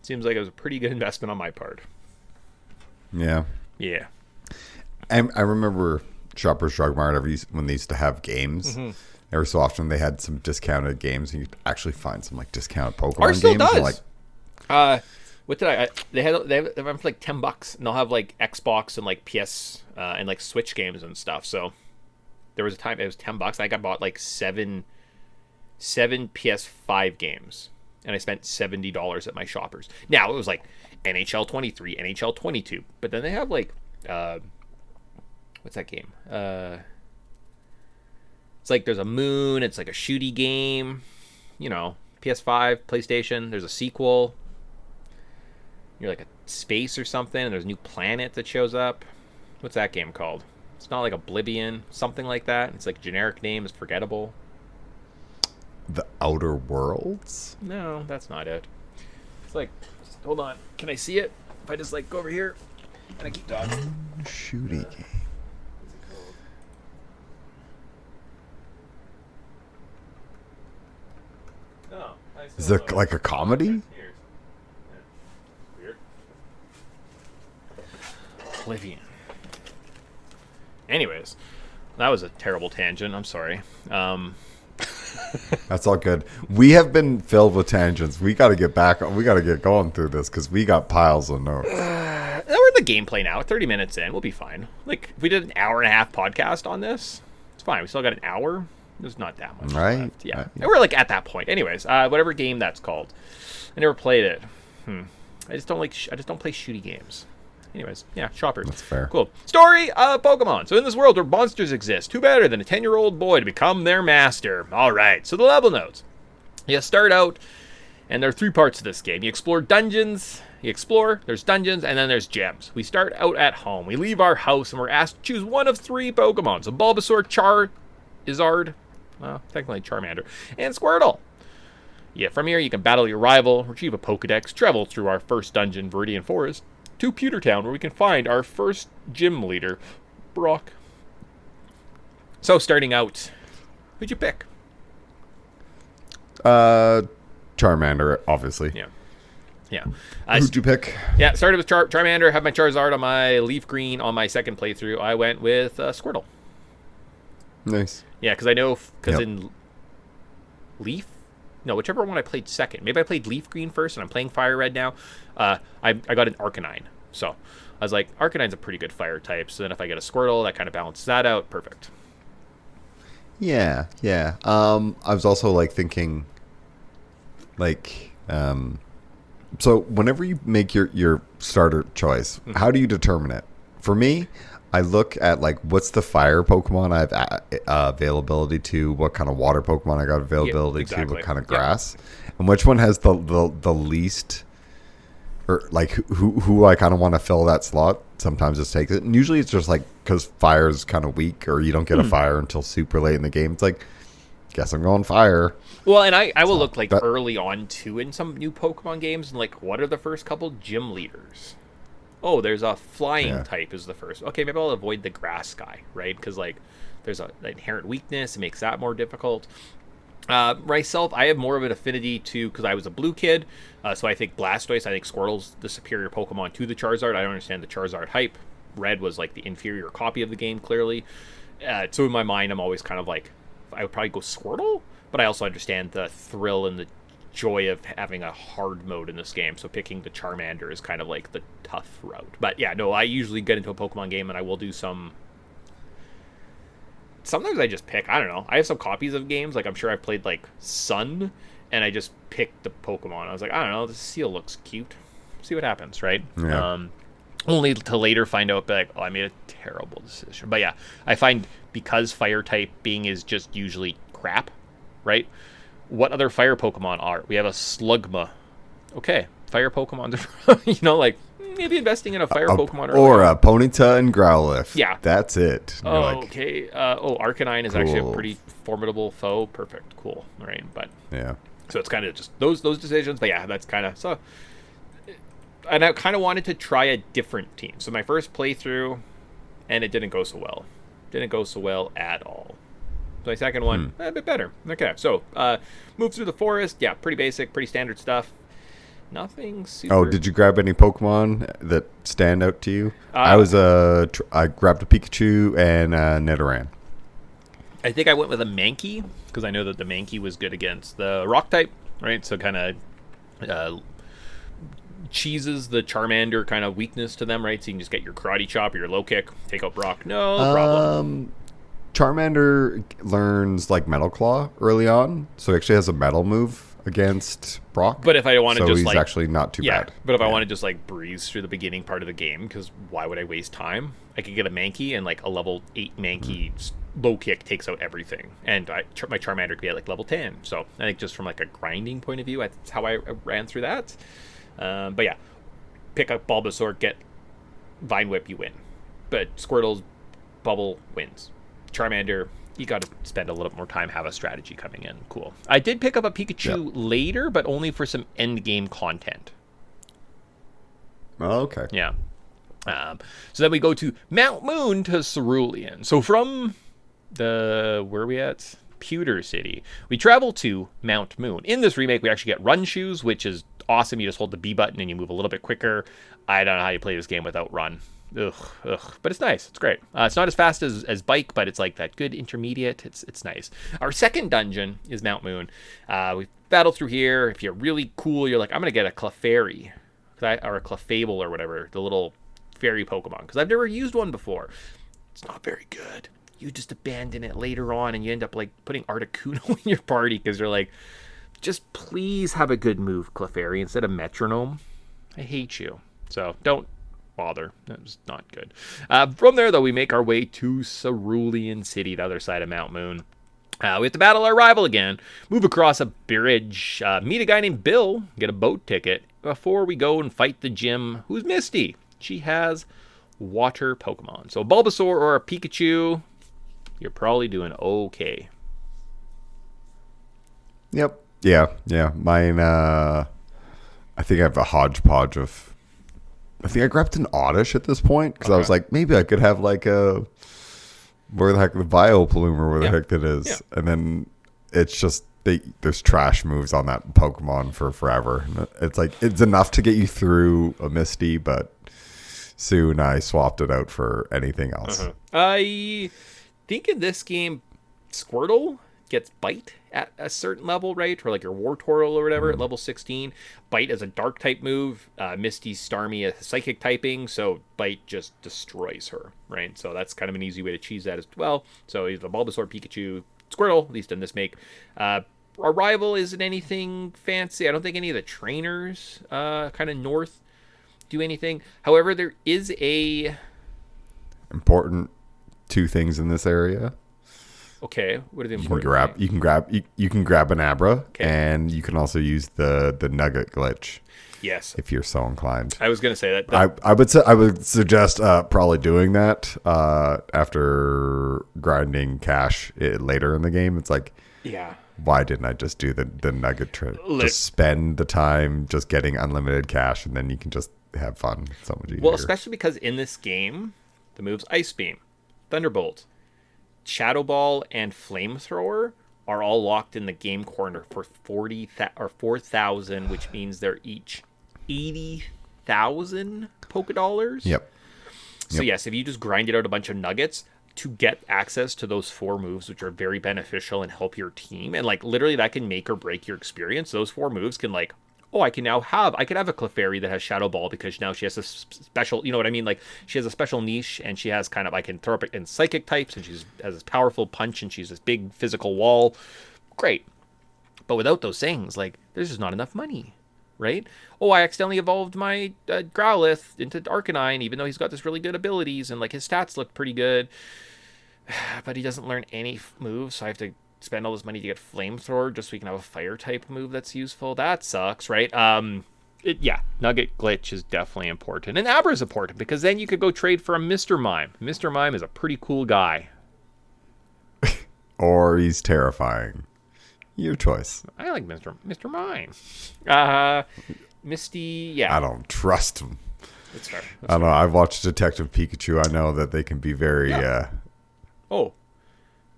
Seems like it was a pretty good investment on my part. Yeah. I remember Shoppers Drug Mart when they used to have games. Mm-hmm. Every so often they had some discounted games, and you actually find some like discounted Pokemon Ours still games. Does. What did they have them for like $10, and they'll have like Xbox and like PS and like Switch games and stuff. So there was a time it was $10. I bought like seven PS5 games, and I spent $70 at my Shoppers. Now it was like NHL 23, NHL 22, but then they have like what's that game? It's like there's a moon. It's like a shooty game. You know, PS5, PlayStation. There's a sequel. You're like a space or something, and there's a new planet that shows up. What's that game called? It's not like Oblivion, something like that. It's like a generic name. It's forgettable. The Outer Worlds? No, that's not it. It's like, hold on. Can I see it? If I just like go over here and I keep talking. Shooty game. No, is it like a comedy? Weird. Oblivion. Anyways, that was a terrible tangent. I'm sorry. That's all good. We have been filled with tangents. We got to get back. We got to get going through this because we got piles of notes. We're in the gameplay now. 30 minutes in, we'll be fine. Like, if we did an hour and a half podcast on this, it's fine. We still got an hour. There's not that much left. Yeah. And we're like at that point. Anyways, whatever game that's called. I never played it. I just don't play shooty games. Anyways, yeah, Shoppers. That's fair. Cool. Story of Pokemon. So in this world where monsters exist, who better than a 10-year-old boy to become their master? All right, so the level notes. You start out, and there are 3 parts to this game. You explore dungeons, there's dungeons, and then there's gems. We start out at home. We leave our house, and we're asked to choose one of 3 Pokemon. So Bulbasaur, Charizard, well, technically Charmander, and Squirtle. Yeah, from here you can battle your rival, retrieve a Pokedex, travel through our first dungeon, Viridian Forest, to Pewter Town, where we can find our first gym leader, Brock. So, starting out, who'd you pick? Charmander, obviously. Yeah. Who'd you pick? Yeah, started with Charmander, have my Charizard on my LeafGreen on my second playthrough. I went with Squirtle. Nice. Yeah, because I know, in Leaf? No, whichever one I played second. Maybe I played LeafGreen first, and I'm playing FireRed now. I got an Arcanine. So I was like, Arcanine's a pretty good fire type. So then if I get a Squirtle, that kind of balances that out. Perfect. Yeah, yeah. I was also like thinking, like, so whenever you make your starter choice, how do you determine it? For me, I look at like what's the fire Pokemon I have availability to, what kind of water Pokemon I got availability to, what kind of grass, and which one has the least, or like who I kind of want to fill that slot. Sometimes just takes it, and usually it's just like because fire is kind of weak, or you don't get a fire until super late in the game. It's like, guess I'm going fire. Well, and I will look like early on too in some new Pokemon games, and like what are the first couple gym leaders? Oh, there's a flying type is the first. Okay, maybe I'll avoid the grass guy, right? Because like there's an inherent weakness, it makes that more difficult. Myself, I have more of an affinity to, because I was a blue kid, so I think Blastoise, I think Squirtle's the superior Pokemon to the Charizard. I don't understand the Charizard hype. Red was like the inferior copy of the game, clearly. So in my mind, I'm always kind of like, I would probably go Squirtle, but I also understand the thrill and the joy of having a hard mode in this game, so picking the Charmander is kind of like the tough route. But yeah, no, I usually get into a Pokemon game and I will do some. Sometimes I just pick, I don't know, I have some copies of games, like I'm sure I've played like Sun, and I just picked the Pokemon. I was like, I don't know, this seal looks cute, see what happens, right? Only to later find out like, oh, I made a terrible decision. But yeah, I find because fire type being is just usually crap, right? What other fire Pokemon are? We have a Slugma. Okay, fire Pokemon. Like maybe investing in a fire Pokemon or a Ponyta and Growlithe. Yeah, that's it. Okay. Arcanine is actually a pretty formidable foe. Perfect. Cool. Right. But yeah. So it's kind of just those decisions. But yeah, that's kind of so. And I kind of wanted to try a different team. So my first playthrough, and it didn't go so well. Didn't go so well at all. So my second one, a bit better. Okay, so move through the forest. Yeah, pretty basic, pretty standard stuff. Nothing super. Oh, did you grab any Pokemon that stand out to you? I grabbed a Pikachu and a Nidoran. I think I went with a Mankey because I know that the Mankey was good against the Rock type, right? So kind of cheeses the Charmander kind of weakness to them, right? So you can just get your Karate Chop or your Low Kick, take out Brock, no problem. Charmander learns like Metal Claw early on, so he actually has a metal move against Brock. But if I want to he's actually not too bad. But if I want to just like breeze through the beginning part of the game, because why would I waste time? I could get a Mankey, and like a level 8 Mankey Low Kick takes out everything, and my Charmander could be at like level 10. So I think just from like a grinding point of view, that's how I ran through that. But yeah, pick up Bulbasaur, get Vine Whip, you win. But Squirtle's Bubble wins. Charmander, you got to spend a little bit more time, have a strategy coming in. Cool. I did pick up a Pikachu later, but only for some end game content. Oh, okay. Yeah. So then we go to Mount Moon to Cerulean. So from where are we at? Pewter City. We travel to Mount Moon. In this remake, we actually get run shoes, which is awesome. You just hold the B button and you move a little bit quicker. I don't know how you play this game without run. Ugh. But it's nice. It's great. It's not as fast as Bike, but it's like that good intermediate. It's nice. Our second dungeon is Mount Moon. We battle through here. If you're really cool, you're like, I'm going to get a Clefairy. Or a Clefable or whatever. The little fairy Pokemon. Because I've never used one before. It's not very good. You just abandon it later on and you end up like putting Articuno in your party because you're like, just please have a good move, Clefairy, instead of Metronome. I hate you. So don't bother. That was not good. From there, though, we make our way to Cerulean City, the other side of Mount Moon. We have to battle our rival again, move across a bridge, meet a guy named Bill, get a boat ticket, before we go and fight the gym, who's Misty. She has water Pokemon. So Bulbasaur or a Pikachu, you're probably doing okay. Yep. Yeah. Mine, I think I have a hodgepodge of... I think I grabbed an Oddish at this point because I was like, maybe I could have like a... Where the heck, the Vileplume or where the heck it is. Yeah. And then it's just... There's trash moves on that Pokemon for forever. It's like, it's enough to get you through a Misty, but soon I swapped it out for anything else. I think in this game, Squirtle gets Bite at a certain level, right? Or like your Wartortle or whatever at level 16. Bite is a dark type move. Misty's Starmie a psychic typing, so Bite just destroys her, right? So that's kind of an easy way to cheese that as well. So either Bulbasaur, Pikachu, Squirtle, at least in this make. Our rival isn't anything fancy. I don't think any of the trainers kind of north do anything. However, there is a important two things in this area. Okay, what are the You can important grab things? you can grab an Abra, Okay. and you can also use the nugget glitch Yes. if you're so inclined. I was going to say that. I would suggest probably doing that after grinding cash later in the game. It's like, Yeah. why didn't I just do the nugget trick? Lit- Just spend the time just getting unlimited cash, and then you can just have fun so much easier. Well, especially because in this game, the moves Ice Beam, Thunderbolt, Shadow Ball, and Flamethrower are all locked in the game corner for 4,000, which means they're each 80,000 Poké Dollars. Yep. So yes, if you just grinded out a bunch of nuggets to get access to those 4 moves, which are very beneficial and help your team, and like literally that can make or break your experience. Those 4 moves can like, oh, I could have a Clefairy that has Shadow Ball because now she has a special, you know what I mean? Like she has a special niche, and she has kind of, I can throw up in psychic types, and she has this powerful punch, and she's this big physical wall. Great. But without those things, like there's just not enough money. Right? Oh, I accidentally evolved my Growlithe into Arcanine, even though he's got this really good abilities and like his stats look pretty good. But he doesn't learn any moves, so I have to spend all this money to get Flamethrower just so we can have a fire type move that's useful. That sucks, right? Nugget glitch is definitely important. And Abra is important because then you could go trade for a Mr. Mime. Mr. Mime is a pretty cool guy. Or he's terrifying. Your choice. I like Mr. Mime. Misty, yeah. I don't trust him. That's fair. I don't know. I've watched Detective Pikachu. I know that they can be very Oh,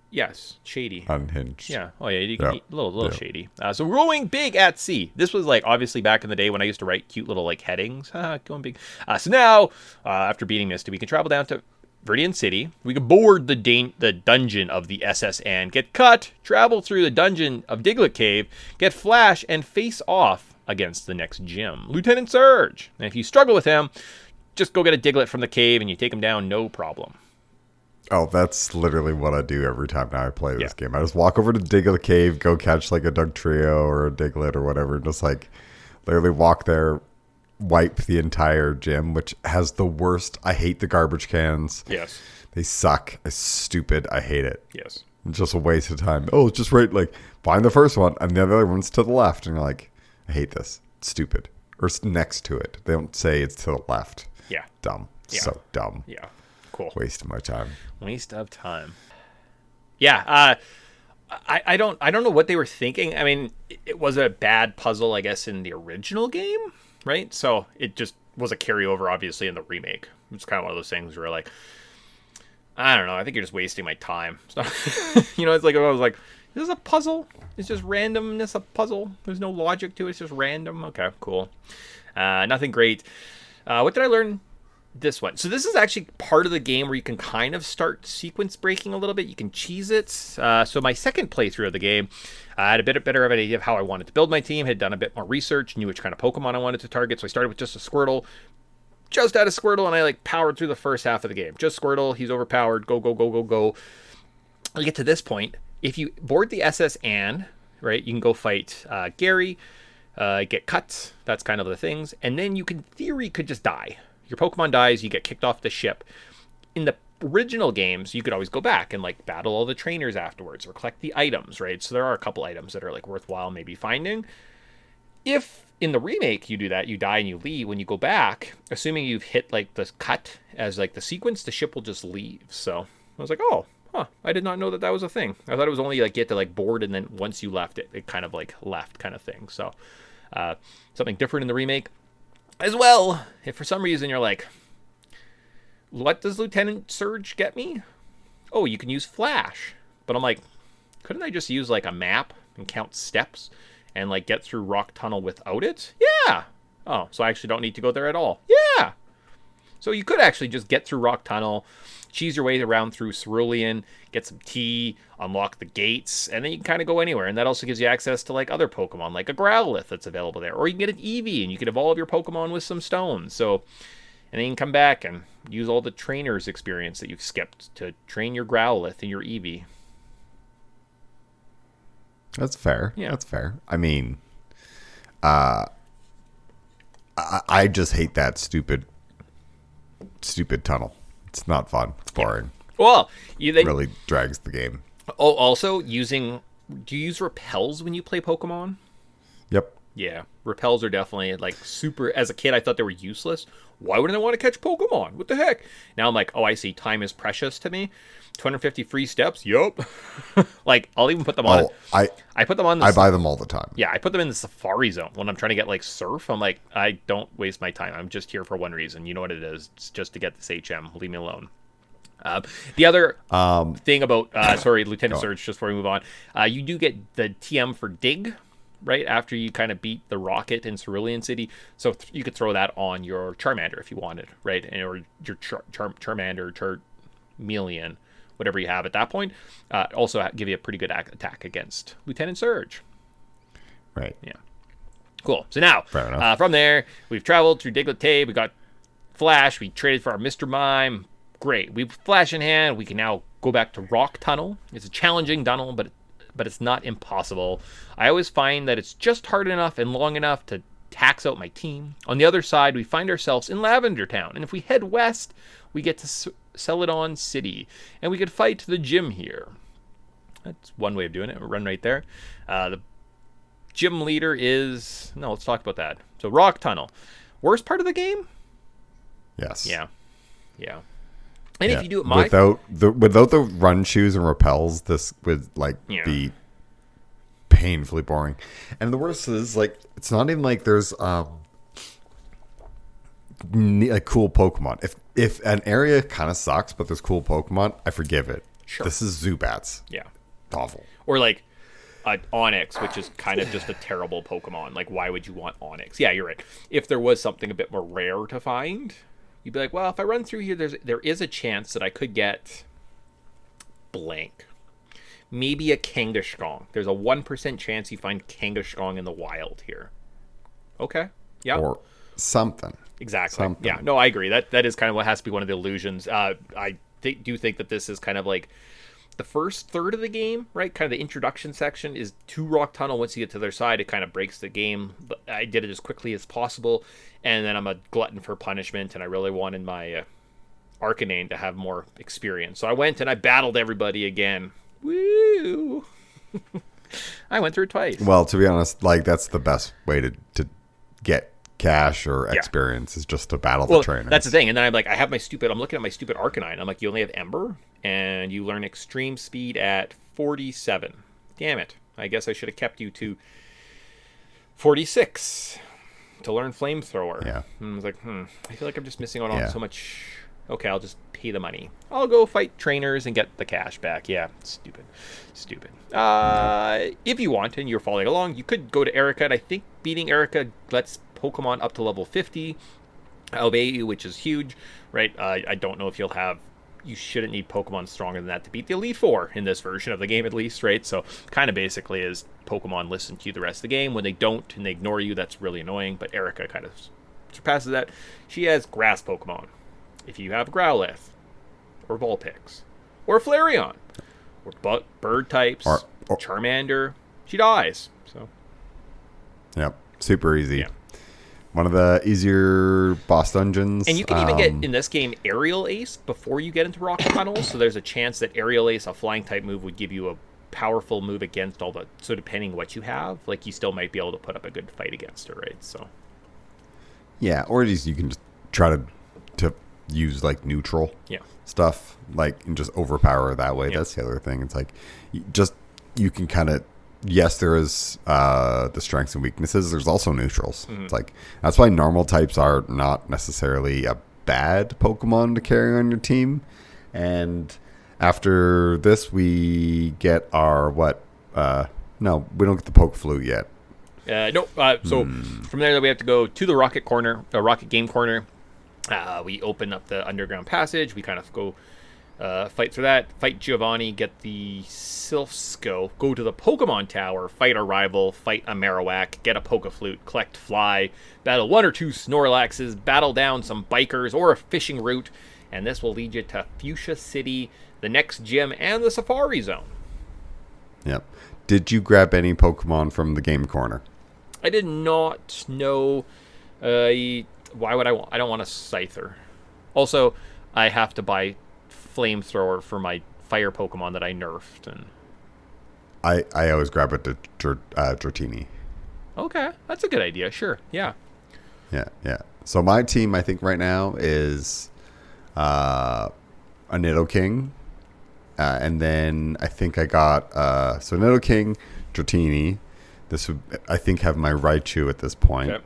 yes, shady. unhinged. Yeah. Oh, yeah. You can Yeah. be a little Yeah. shady. So growing big at sea. This was like obviously back in the day when I used to write cute little like headings. Going big. So now, after beating Misty, we can travel down to Viridian City. We can board the dungeon of the SS and get cut. Travel through the dungeon of Diglett Cave. Get Flash and face off against the next gym, Lieutenant Surge. And if you struggle with him, just go get a Diglett from the cave and you take him down, no problem. Oh, that's literally what I do every time now I play this Yeah. game. I just walk over to Diglett Cave, go catch like a Dugtrio or a Diglett or whatever, and just like literally walk there, wipe the entire gym, which has the worst. I hate the garbage cans. Yes. They suck. It's stupid. I hate it. Yes. It's just a waste of time. Oh, it's just right. Like find the first one and the other one's to the left, and you're like, I hate this. It's stupid. Or it's next to it. They don't say it's to the left. Yeah. Dumb. Yeah. So dumb. Yeah. Cool. Wasting my time. Waste of time. Yeah, I don't know what they were thinking. I mean, it was a bad puzzle, I guess, in the original game, right? So it just was a carryover, obviously, in the remake. It's kind of one of those things where, like, I don't know. I think you're just wasting my time. So, it's like I was like, is this a puzzle? It's just randomness a puzzle. There's no logic to it. It's just random. Okay, cool. Nothing great. What did I learn? This one. So this is actually part of the game where you can kind of start sequence breaking a little bit. You can cheese it. So my second playthrough of the game, I had a bit better of an idea of how I wanted to build my team, had done a bit more research, knew which kind of Pokemon I wanted to target. So I started with just a Squirtle. Just had a Squirtle, and I like powered through the first half of the game. Just Squirtle, he's overpowered. Go, go, go, go, go. You get to this point. If you board the SS and, right, you can go fight Gary, get cut. That's kind of the things. And then you can, in theory, could just die. Your Pokemon dies, you get kicked off the ship. In the original games, you could always go back and like battle all the trainers afterwards or collect the items, right? So there are a couple items that are like worthwhile maybe finding. If in the remake you do that, you die and you leave, when you go back, assuming you've hit like the cut as like the sequence, the ship will just leave. So I was like, oh, I did not know that was a thing. I thought it was only like get to like board and then once you left it kind of like left kind of thing. So something different in the remake. As well, if for some reason you're like, what does Lieutenant Surge get me? Oh, you can use Flash. But I'm like, couldn't I just use like a map and count steps and like get through Rock Tunnel without it? Yeah. Oh, so I actually don't need to go there at all. Yeah. So you could actually just get through Rock Tunnel, cheese your way around through Cerulean, get some tea, unlock the gates, and then you can kind of go anywhere. And that also gives you access to like other Pokemon, like a Growlithe that's available there. Or you can get an Eevee, and you can evolve your Pokemon with some stones. So, and then you can come back and use all the trainer's experience that you've skipped to train your Growlithe and your Eevee. That's fair. Yeah. That's fair. I mean, I just hate that stupid tunnel. It's not fun. It's boring. Well, Really drags the game. Oh, also do you use repels when you play Pokemon? Yep. Yeah, repels are definitely like super. As a kid, I thought they were useless. Why wouldn't I want to catch Pokemon? What the heck? Now I'm like, oh, I see. Time is precious to me. 250 free steps. Yup. Like, I'll even put them on. I put them on. I buy them all the time. Yeah, I put them in the Safari Zone when I'm trying to get like Surf. I'm like, I don't waste my time. I'm just here for one reason. You know what it is? It's just to get this HM. Leave me alone. The other thing about Lieutenant Surge, just before we move on, you do get the TM for Dig right after you kind of beat the Rocket in Cerulean City, so you could throw that on your Charmander if you wanted, right? Or your Charmander, Charmeleon, whatever you have at that point. Also give you a pretty good attack against Lieutenant Surge. Right. Yeah. Cool. So now, Fair enough. from there, we've traveled through Diglett, we got Flash, we traded for our Mr. Mime. Great. We've Flash in hand. We can now go back to Rock Tunnel. It's a challenging tunnel, but it's not impossible. I always find that it's just hard enough and long enough to tax out my team. On the other side, we find ourselves in Lavender Town, and if we head west, we get to Celadon City, and we could fight the gym here. That's one way of doing it. We'll run right there. The gym leader is... No, let's talk about that. So, Rock Tunnel. Worst part of the game? Yes. Yeah. And if you do it without the run shoes and repels, this would be painfully boring. And the worst is it's not even like there's a cool Pokemon. If an area kind of sucks, but there's cool Pokemon, I forgive it. Sure. This is Zubats. Yeah. Awful. Or Onix, which is kind of just a terrible Pokemon. Like, why would you want Onix? Yeah, you're right. If there was something a bit more rare to find, you'd be like, well, if I run through here, there is a chance that I could get blank. Maybe a Kangaskhan. There's a 1% chance you find Kangaskhan in the wild here. Okay. Yeah. Or something. Exactly. Something. Yeah. No, I agree. That is kind of what has to be one of the illusions. I do think that this is kind of like the first third of the game, right? Kind of the introduction section is to Rock Tunnel. Once you get to their side, it kind of breaks the game. But I did it as quickly as possible, and then I'm a glutton for punishment, and I really wanted my Arcanine to have more experience. So I went and I battled everybody again. Woo! I went through it twice. Well, to be honest, that's the best way to get cash or experience is just to battle the trainers. That's the thing. And then I'm looking at my stupid Arcanine. I'm like, you only have Ember, and you learn extreme speed at 47. Damn it. I guess I should have kept you to 46 to learn Flamethrower. Yeah. And I was like, I feel like I'm just missing out on so much. Okay, I'll just pay the money. I'll go fight trainers and get the cash back. Yeah, stupid. If you want and you're following along, you could go to Erica, and I think beating Erica lets Pokemon up to level 50 obey you, which is huge, right? I don't know if you shouldn't need Pokemon stronger than that to beat the Elite Four in this version of the game, at least, right? So kind of basically is Pokemon listen to you the rest of the game. When they don't and they ignore you, that's really annoying, but Erica kind of surpasses that. She has grass Pokemon. If you have Growlithe, or Vulpix, or Flareon, or bird types, or Charmander, she dies. So, yep, super easy. Yeah. One of the easier boss dungeons. And you can even get, in this game, Aerial Ace before you get into Rock Tunnel, so there's a chance that Aerial Ace, a flying type move, would give you a powerful move against all the... So depending what you have, you still might be able to put up a good fight against her, right? So, yeah, or just you can just try to use neutral stuff, and just overpower her that way. That's the other thing. It's you can kind of, yes, there is the strengths and weaknesses. There's also neutrals. It's that's why normal types are not necessarily a bad Pokemon to carry on your team. And after this, we get our no, we don't get the Poke Flute yet. No. So from there, we have to go to the Rocket Game Corner. We open up the underground passage. We kind of go fight through that, fight Giovanni, get the Silph, go to the Pokemon Tower, fight our rival, fight a Marowak, get a Pokeflute, collect Fly, battle 1 or 2 Snorlaxes, battle down some bikers or a fishing route, and this will lead you to Fuchsia City, the next gym, and the Safari Zone. Yep. Did you grab any Pokemon from the game corner? I did not know. Why would I want? I don't want a Scyther. Also, I have to buy Flamethrower for my fire Pokemon that I nerfed. And I always grab it to Dratini. okay, that's a good idea. Sure, yeah. Yeah. So my team, I think right now is a Nidoking. And then I think I got so Nidoking, Dratini. This would, I think, have my Raichu at this point. Yep.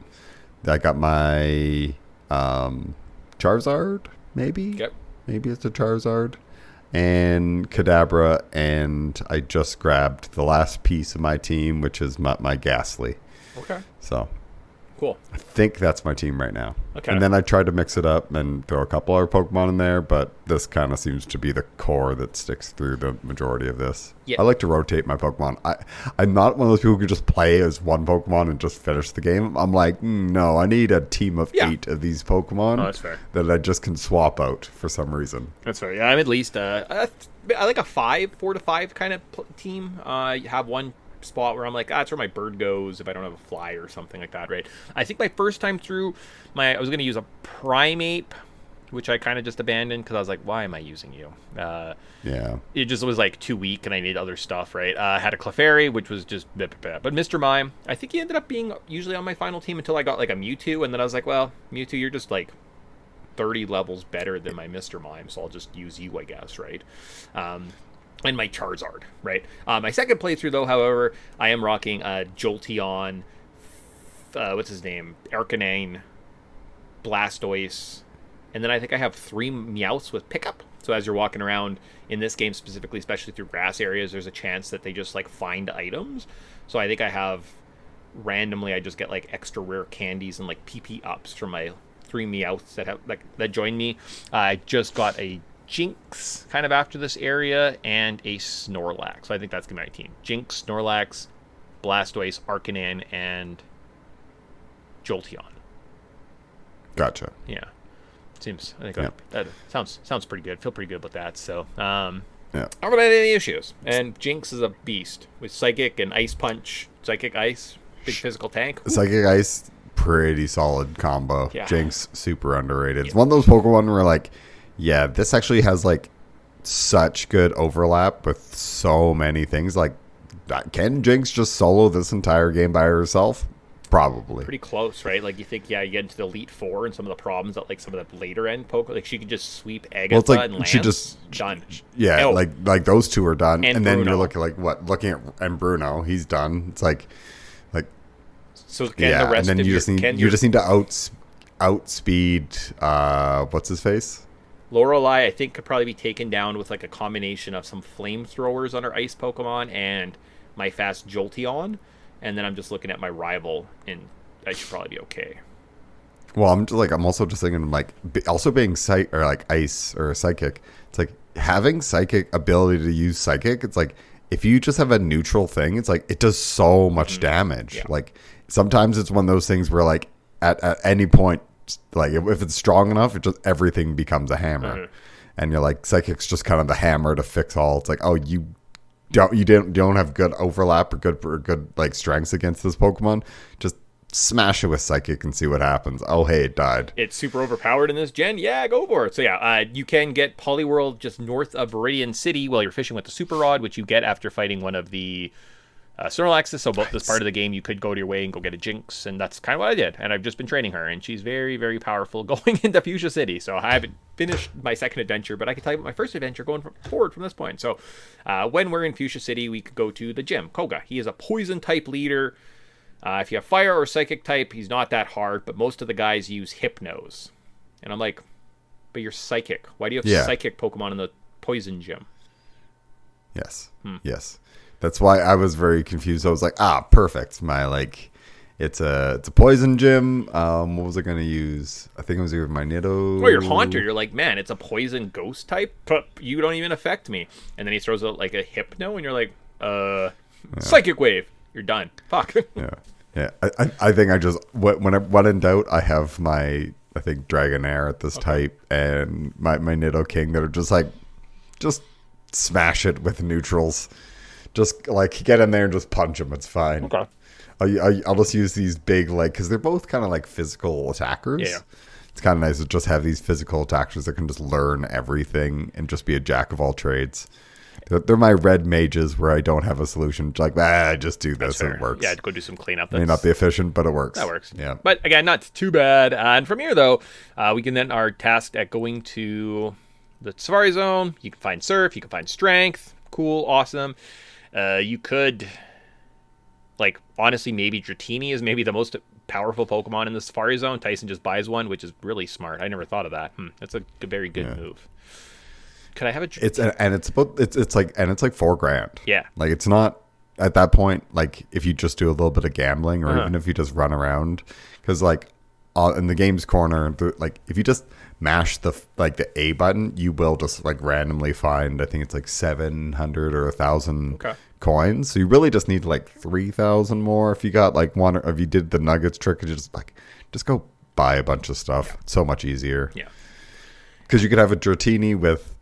I got my Charizard, maybe? Yep. Maybe it's a Charizard. And Kadabra, and I just grabbed the last piece of my team, which is my Ghastly. Okay. So Cool. I think that's my team right now. Okay. And then I tried to mix it up and throw a couple other Pokemon in there, but this kind of seems to be the core that sticks through the majority of this. Yeah. I like to rotate my Pokemon. I'm not one of those people who can just play as one Pokemon and just finish the game. I'm like, no, I need a team of 8 of these Pokemon that's fair. that I just can swap out for some reason. That's fair. Yeah, I'm at least I like a 4 to 5 kind of team. You have one spot where I'm like, that's where my bird goes if I don't have a fly or something like that, right? I think my first time through, I was going to use a Primeape, which I kind of just abandoned because I was like, why am I using you? Yeah. It just was like too weak and I needed other stuff, right? I had a Clefairy, which was just but Mr. Mime, I think he ended up being usually on my final team until I got like a Mewtwo, and then I was like, well, Mewtwo, you're just like 30 levels better than my Mr. Mime, so I'll just use you, I guess, right? And my Charizard, right? My second playthrough, though, however, I am rocking Jolteon, what's his name? Arcanine, Blastoise, and then I think I have 3 Meowths with pickup. So as you're walking around in this game specifically, especially through grass areas, there's a chance that they just like find items. So I think I have randomly, I just get like extra rare candies and like PP ups from my 3 Meowths that join me. I just got a Jinx kind of after this area and a Snorlax. So I think that's gonna be my team. Jinx, Snorlax, Blastoise, Arcanine, and Jolteon. Gotcha. Yeah. I think that sounds pretty good. Feel pretty good about that. So I don't have any issues. And Jinx is a beast with Psychic and Ice Punch. Psychic Ice, big physical tank. Ooh. Psychic Ice, pretty solid combo. Yeah. Jinx, super underrated. It's one of those Pokemon where like, yeah, this actually has like such good overlap with so many things. Like, can Jinx just solo this entire game by herself? Probably. Pretty close, right? Like you think, you get into the Elite Four and some of the problems that like some of the later end Pokemon, like she could just sweep Agatha and Lance. She just done. Yeah, like those two are done, and then Bruno. you're looking at and Bruno, he's done. It's like so can the rest and then of you just need to outspeed what's his face? Lorelei, I think, could probably be taken down with like a combination of some flamethrowers on her ice Pokemon and my fast Jolteon. And then I'm just looking at my rival, and I should probably be okay. Well, I'm also just thinking like also being ice or psychic. It's like having psychic ability to use psychic. It's like if you just have a neutral thing, it's like it does so much damage. Yeah. Like sometimes it's one of those things where like at any point, like if it's strong enough, it just everything becomes a hammer, and you're like psychic's just kind of the hammer to fix all. It's like, oh, you don't have good overlap or good like strengths against this Pokemon. Just smash it with psychic and see what happens. Oh, hey, it died. It's super overpowered in this gen. Yeah, go for it. So yeah, you can get Poliwhirl just north of Viridian City while you're fishing with the Super Rod, which you get after fighting one of the Snorlaxes. So both this part of the game, you could go to your way and go get a Jinx, and that's kind of what I did. And I've just been training her, and she's very, very powerful going into Fuchsia City. So I haven't finished my second adventure, but I can tell you about my first adventure going forward from this point. So when we're in Fuchsia City, we could go to the gym. Koga, he is a poison type leader. If you have fire or psychic type, he's not that hard, but most of the guys use Hypnos. And I'm like, but you're psychic. Why do you have psychic Pokemon in the poison gym? Yes. Yes. That's why I was very confused. I was like, perfect. It's a poison gym. What was I going to use? I think it was either my Nido. Or your Haunter. You're like, man, it's a poison ghost type, but you don't even affect me. And then he throws out like a Hypno, and you're like, Psychic Wave. You're done. Fuck. Yeah. I think I just when in doubt, I have my Dragonair at this type and my Nido King that are just like, just smash it with neutrals. Just like get in there and just punch them. It's fine. Okay. I'll just use these big, like, because they're both kind of like physical attackers. Yeah. It's kind of nice to just have these physical attackers that can just learn everything and just be a jack of all trades. They're my red mages where I don't have a solution. Like, I just do this and it works. Yeah, go do some cleanup. May not be efficient, but it works. That works. Yeah. But again, not too bad. And from here, though, we can then are tasked at going to the Safari Zone. You can find Surf. You can find Strength. Cool. Awesome. You could, like, honestly, maybe Dratini is maybe the most powerful Pokemon in the Safari Zone. Tyson just buys one, which is really smart. I never thought of that. That's a very good move. Could I have a? It's like $4,000. Yeah. Like, it's not at that point. Like, if you just do a little bit of gambling, or even if you just run around, because like in the game's corner, like if you just mash the A button, you will just like randomly find. I think it's like 700 or 1,000 coins. So you really just need like 3,000 more. If you got like one, or if you did the Nuggets trick, you just go buy a bunch of stuff. Yeah. It's so much easier. Yeah. Because you could have a Dratini with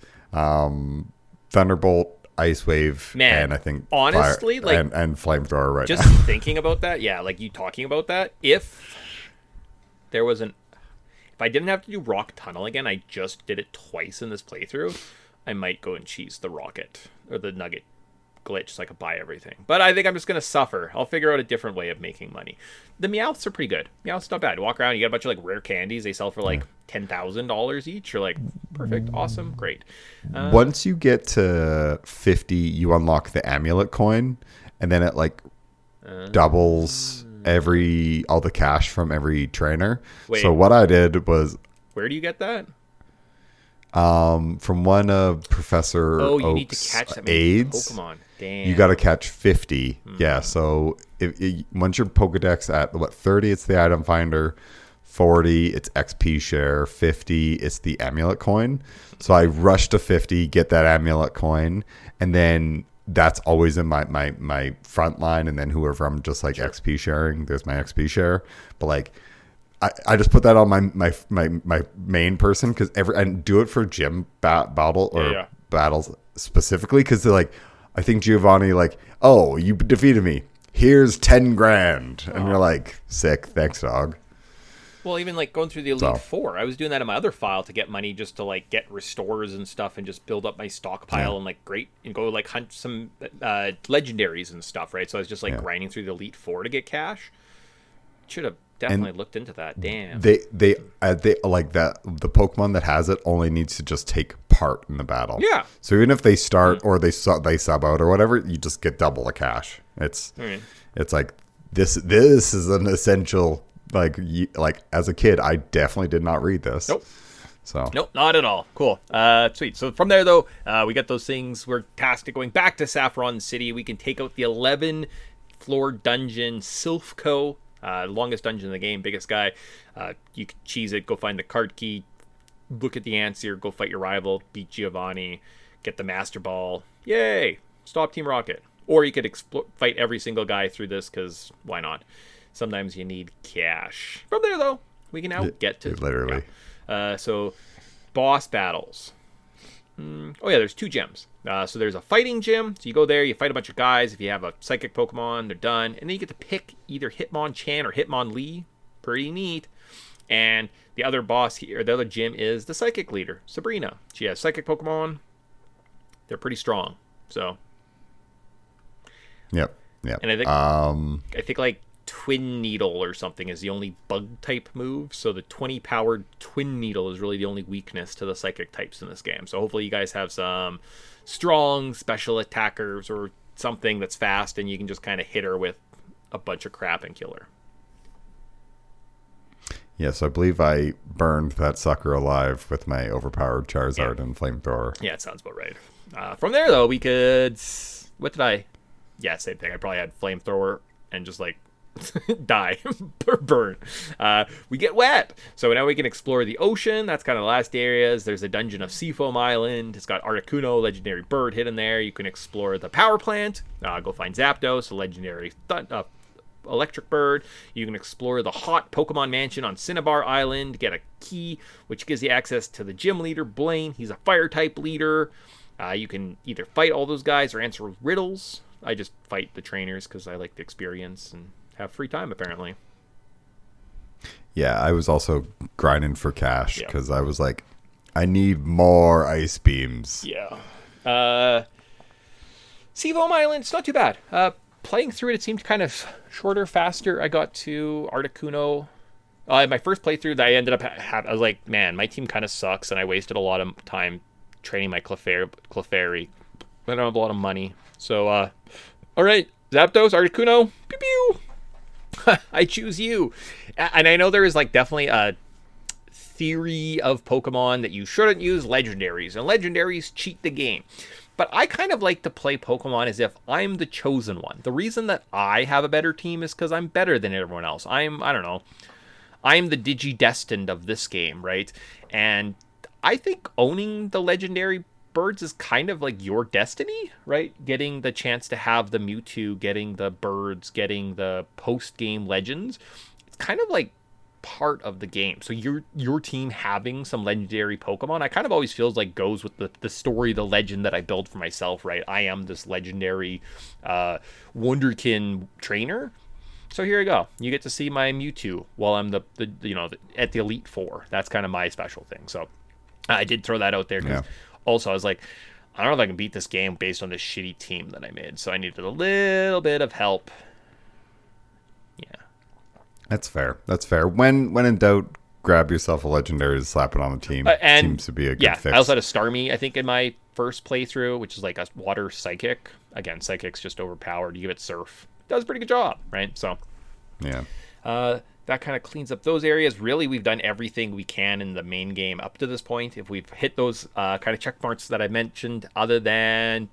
Thunderbolt, Ice Wave, and I think honestly, Fire, like, and Flamethrower right just now. thinking about that, like you talking about that, if I didn't have to do Rock Tunnel again, I just did it twice in this playthrough, I might go and cheese the Rocket or the Nugget glitch so I could buy everything. But I think I'm just going to suffer. I'll figure out a different way of making money. The Meowths are pretty good. Meowths not bad. You walk around, you get a bunch of like rare candies. They sell for like $10,000 each. You're like, perfect, awesome, great. Once you get to 50, you unlock the amulet coin, and then it like doubles all the cash from every trainer. Wait. So what I did was, where do you get that? from one of Professor you Oak's need to catch that many aids. Pokemon. Damn. You got to catch 50. Yeah, so once your Pokedex at 30, it's the item finder. 40, it's XP share. 50, it's the amulet coin. So I rush to 50, get that amulet coin, and then that's always in my front line. And then whoever I'm just like XP sharing, there's my XP share. But like, I just put that on my main person and do it for gym battles specifically, because they're like, I think Giovanni like, oh, you defeated me, here's 10 grand, and you're like, sick, thanks dog. Well, even like going through the Elite Four, I was doing that in my other file to get money, just to like get restores and stuff, and just build up my stockpile and go like hunt some legendaries and stuff, right? So I was just like grinding through the Elite Four to get cash. Should have definitely looked into that. Damn. They like that. The Pokemon that has it only needs to just take part in the battle. Yeah. So even if they start or they sub out or whatever, you just get double the cash. It's like this is an essential. Like as a kid, I definitely did not read this. Nope. So nope, not at all. Cool. Sweet. So from there though, we got those things. We're tasked to going back to Saffron City. We can take out the 11 floor dungeon Silphco. Longest dungeon in the game, biggest guy. You can cheese it, go find the card key, look at the answer, go fight your rival, beat Giovanni, get the Master Ball. Yay! Stop Team Rocket. Or you could fight every single guy through this, because why not? Sometimes you need cash. From there, though, we can now get to... Literally. So, boss battles. There's 2 gyms. So there's a fighting gym. So you go there, you fight a bunch of guys. If you have a psychic Pokemon, they're done. And then you get to pick either Hitmonchan or Hitmonlee. Pretty neat. And the other boss here, the other gym is the psychic leader, Sabrina. She has psychic Pokemon. They're pretty strong. So. Yep. And I think like Twin Needle or something is the only bug type move. So the 20 powered Twin Needle is really the only weakness to the psychic types in this game. So hopefully you guys have some strong special attackers or something that's fast, and you can just kind of hit her with a bunch of crap and kill her. Yes, I believe I burned that sucker alive with my overpowered Charizard and Flamethrower. Yeah, it sounds about right. From there, though, we could... What did I... Yeah, same thing. I probably had Flamethrower and just, like, die. Burn. We get wet. So now we can explore the ocean. That's kind of the last areas. There's a dungeon of Seafoam Island. It's got Articuno, legendary bird, hidden there. You can explore the power plant. Go find Zapdos, a legendary electric bird. You can explore the hot Pokemon mansion on Cinnabar Island, get a key which gives you access to the gym leader Blaine. He's a fire type leader. You can either fight all those guys or answer riddles. I just fight the trainers because I like the experience and have free time, apparently. Yeah, I was also grinding for cash Yeah. because I was like, I need more ice beams. Yeah. Seafoam Island, it's not too bad. Playing through it seemed kind of shorter, faster. I got to Articuno. My first playthrough, I ended up I was like, man, my team kind of sucks, and I wasted a lot of time training my Clefairy. I don't have a lot of money. So, all right, Zapdos, Articuno, pew pew. I choose you. And I know there is like definitely a theory of Pokemon that you shouldn't use legendaries, and legendaries cheat the game. But I kind of like to play Pokemon as if I'm the chosen one. The reason that I have a better team is because I'm better than everyone else. I don't know. I'm the Digidestined of this game, right? And I think owning the legendary birds is kind of like your destiny, right? Getting the chance to have the Mewtwo, getting the birds, getting the post-game legends. It's kind of like part of the game. So your team having some legendary Pokemon, I kind of always feels like goes with the story, the legend that I build for myself, right? I am this legendary Wonderkin trainer. So here you go. You get to see my Mewtwo while I'm at the Elite Four. That's kind of my special thing. So I did throw that out there because also I was like, I don't know if I can beat this game based on this shitty team that I made. So I needed a little bit of help. Yeah. That's fair. That's fair. When in doubt, grab yourself a legendary to slap it on the team. Seems to be a good fix. I also had a Starmie, I think, in my first playthrough, which is like a water psychic. Again, psychic's just overpowered. You give it surf. Does a pretty good job, right? So yeah. That kind of cleans up those areas. Really, we've done everything we can in the main game up to this point. If we've hit those kind of check marks that I mentioned, other than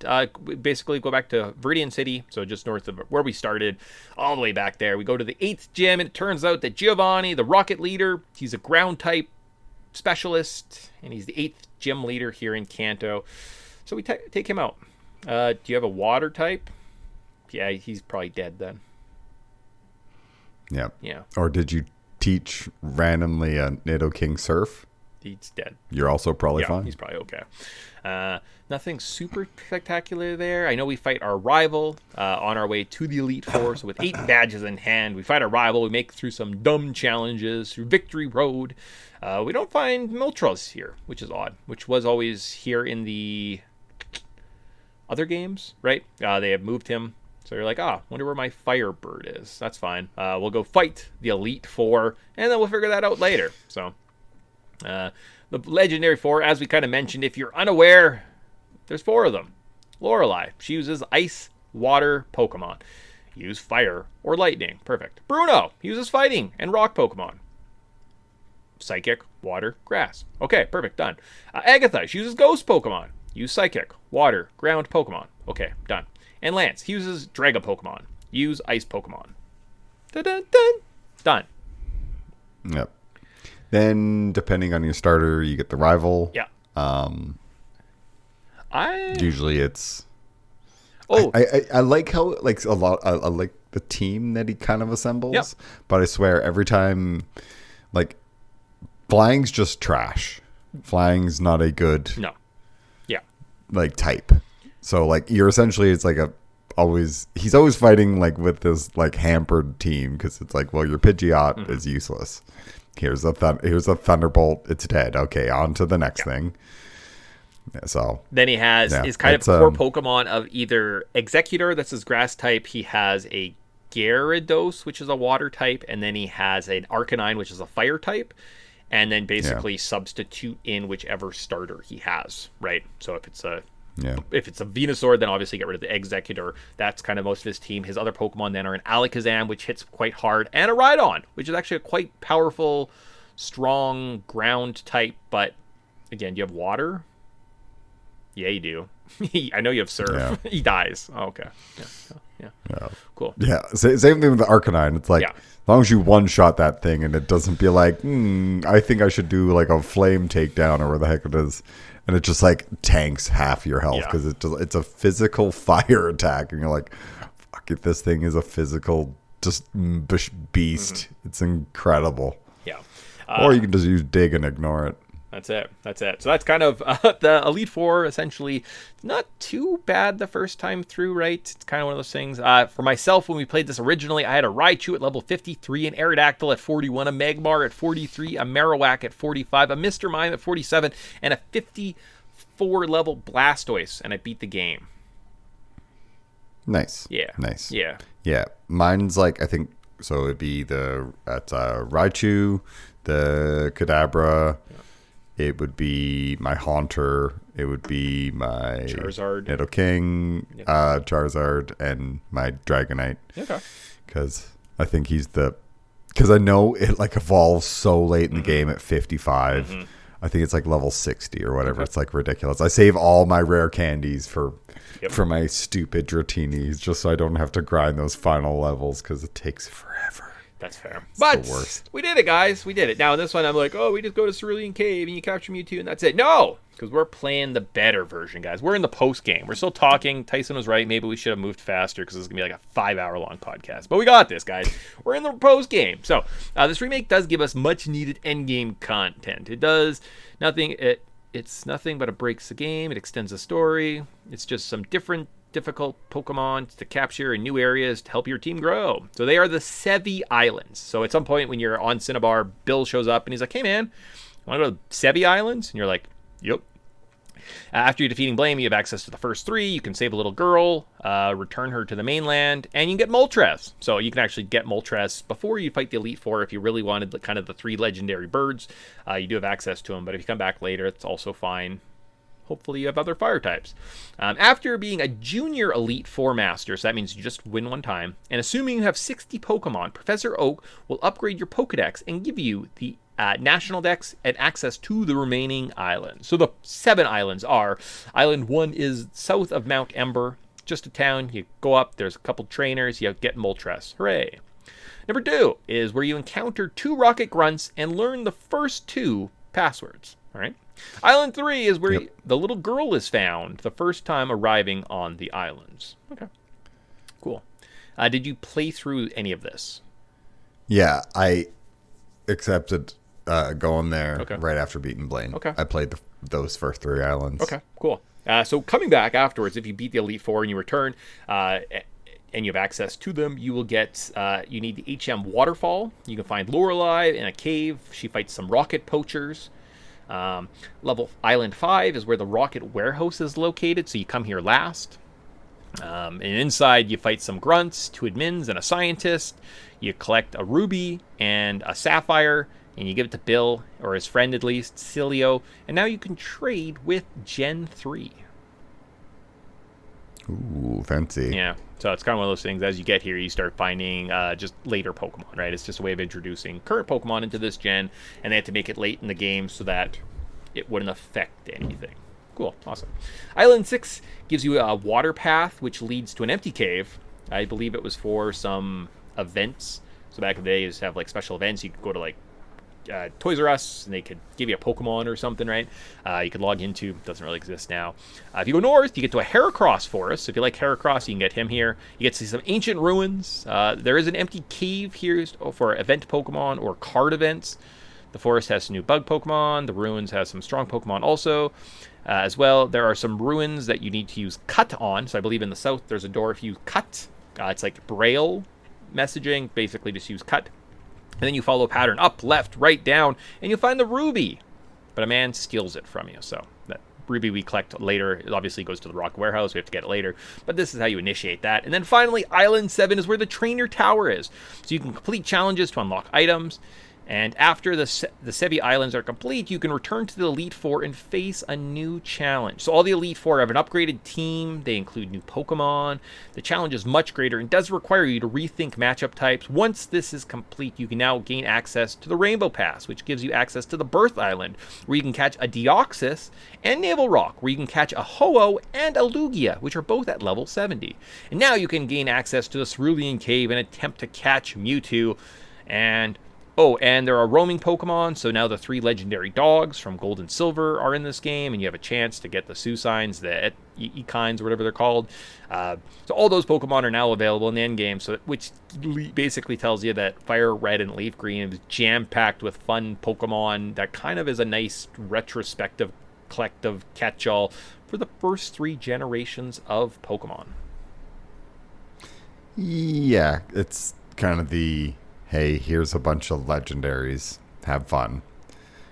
basically go back to Viridian City, so just north of where we started, all the way back there. We go to the 8th gym, and it turns out that Giovanni, the Rocket Leader, he's a ground type specialist, and he's the 8th gym leader here in Kanto. So we take him out. Do you have a water type? Yeah, he's probably dead then. Yeah. Yeah. Or did you teach randomly a Nidoking Surf? He's dead. You're also probably fine. He's probably okay. Nothing super spectacular there. I know we fight our rival on our way to the Elite Four. So with 8 badges in hand, we fight our rival. We make through some dumb challenges through Victory Road. We don't find Miltros here, which is odd. Which was always here in the other games, right? They have moved him. So you're like, wonder where my Firebird is. That's fine. We'll go fight the Elite Four, and then we'll figure that out later. So, the Legendary Four, as we kind of mentioned, if you're unaware, there's 4 of them. Lorelei, she uses Ice, Water, Pokemon. Use Fire or Lightning. Perfect. Bruno, he uses Fighting and Rock Pokemon. Psychic, Water, Grass. Okay, perfect, done. Agatha, she uses Ghost Pokemon. Use Psychic, Water, Ground Pokemon. Okay, done. And Lance, he uses Dragon Pokemon. Use Ice Pokemon. Dun-dun-dun. Done. Yep. Then, depending on your starter, you get the rival. Yeah. Usually it's... Oh. I like how, like, a lot... I like the team that he kind of assembles. Yep. But I swear, every time... Like, Flying's just trash. Flying's not a good... No. Yeah. Like, type. So, like, you're essentially, it's like he's always fighting, like, with this, like, hampered team, because it's like, well, your Pidgeot is useless. Here's a Thunderbolt, it's dead. Okay, on to the next thing. Yeah, so. Then he has his kind of core Pokemon of either Executor, that's his grass type. He has a Gyarados, which is a water type, and then he has an Arcanine, which is a fire type. And then basically substitute in whichever starter he has, right? So if it's a Venusaur, then obviously get rid of the Executor. That's kind of most of his team. His other Pokemon then are an Alakazam, which hits quite hard, and a Rhydon, which is actually a quite powerful, strong ground type. But again, do you have water? Yeah, you do. I know you have Surf. Yeah. He dies. Oh, okay. Yeah. Cool. Yeah. Same thing with the Arcanine. It's like, as long as you one-shot that thing and it doesn't be like, I think I should do like a flame takedown or where the heck it is. And it just like tanks half your health because it's a physical fire attack. And you're like, fuck it, this thing is a physical just beast. It's incredible. Yeah. Or you can just use Dig and ignore it. That's it. So that's kind of the Elite Four, essentially. Not too bad the first time through, right? It's kind of one of those things. For myself, when we played this originally, I had a Raichu at level 53, an Aerodactyl at 41, a Magmar at 43, a Marowak at 45, a Mr. Mime at 47, and a 54 level Blastoise, and I beat the game. Nice. Yeah. Nice. Yeah. Yeah. Mine's like, I think, so it'd be Raichu, the Kadabra. Yeah. It would be my Haunter. It would be my Charizard, Nidoking, Charizard, and my Dragonite. Okay. Because I think because I know it like evolves so late in the game at 55. Mm-hmm. I think it's like level 60 or whatever. Okay. It's like ridiculous. I save all my rare candies for my stupid Dratinis just so I don't have to grind those final levels because it takes forever. That's fair. It's but the worst. We did it, guys. We did it. Now, in this one, I'm like, we just go to Cerulean Cave and you capture Mewtwo and that's it. No! Because we're playing the better version, guys. We're in the post-game. We're still talking. Tyson was right. Maybe we should have moved faster because this is going to be like a 5-hour-long podcast. But we got this, guys. We're in the post-game. So, this remake does give us much-needed endgame content. It does nothing. It's nothing but it breaks the game. It extends the story. It's just some difficult Pokemon to capture in new areas to help your team grow. So they are the Sevi Islands. So at some point when you're on Cinnabar, Bill shows up and he's like, hey man, want to go to Sevi Islands? And you're like, yep. After you're defeating Blame, you have access to the first 3. You can save a little girl, return her to the mainland, and you can get Moltres. So you can actually get Moltres before you fight the Elite Four if you really wanted the 3 legendary birds. You do have access to them, but if you come back later, it's also fine. Hopefully you have other fire types. After being a junior Elite Four master, so that means you just win one time, and assuming you have 60 Pokemon, Professor Oak will upgrade your Pokedex and give you the National Dex and access to the remaining islands. So the 7 islands are, Island 1 is south of Mount Ember, just a town. You go up, there's a couple trainers, you get Moltres. Hooray. Number 2 is where you encounter 2 Rocket Grunts and learn the first 2 passwords. All right. Island 3 is where the little girl is found the first time arriving on the islands. Okay. Cool. Did you play through any of this? Yeah, I accepted going there right after beating Blaine. Okay. I played those first 3 islands. Okay, cool. So coming back afterwards, if you beat the Elite Four and you return and you have access to them, you will get, you need the HM Waterfall. You can find Lorelei in a cave. She fights some rocket poachers. Level Island 5 is where the Rocket Warehouse is located, so you come here last. And inside you fight some grunts, 2 admins, and a scientist. You collect a ruby and a sapphire, and you give it to Bill, or his friend at least, Cilio. And now you can trade with Gen 3. Ooh, fancy. Yeah, so it's kind of one of those things, as you get here, you start finding just later Pokemon, right? It's just a way of introducing current Pokemon into this gen, and they had to make it late in the game so that it wouldn't affect anything. Cool, awesome. Island 6 gives you a water path, which leads to an empty cave. I believe it was for some events. So back in the day, you used to have like special events. You could go to like Toys R Us, and they could give you a Pokemon or something, right? You could log into. Doesn't really exist now. If you go north, you get to a Heracross forest. So if you like Heracross, you can get him here. You get to see some ancient ruins. There is an empty cave here for event Pokemon or card events. The forest has some new bug Pokemon. The ruins has some strong Pokemon also. As well, there are some ruins that you need to use cut on. So I believe in the south, there's a door if you cut. It's like Braille messaging. Basically, just use cut. And then you follow a pattern up, left, right, down, and you'll find the ruby. But a man steals it from you. So that ruby we collect later. It obviously goes to the Rock Warehouse. We have to get it later. But this is how you initiate that. And then finally, Island 7 is where the Trainer Tower is. So you can complete challenges to unlock items. And after the Sevi Islands are complete, you can return to the Elite Four and face a new challenge. So all the Elite Four have an upgraded team. They include new Pokemon. The challenge is much greater and does require you to rethink matchup types. Once this is complete, you can now gain access to the Rainbow Pass, which gives you access to the Birth Island, where you can catch a Deoxys, and Naval Rock, where you can catch a Ho-Oh and a Lugia, which are both at level 70. And now you can gain access to the Cerulean Cave and attempt to catch Mewtwo. And Oh, and there are roaming Pokemon, so now the 3 legendary dogs from Gold and Silver are in this game, and you have a chance to get the Susines, the Ekines, or whatever they're called. So all those Pokemon are now available in the end game, so which basically tells you that FireRed and LeafGreen is jam-packed with fun Pokemon that kind of is a nice retrospective collective catch-all for the first 3 generations of Pokemon. Yeah, it's kind of the, hey, here's a bunch of legendaries, have fun,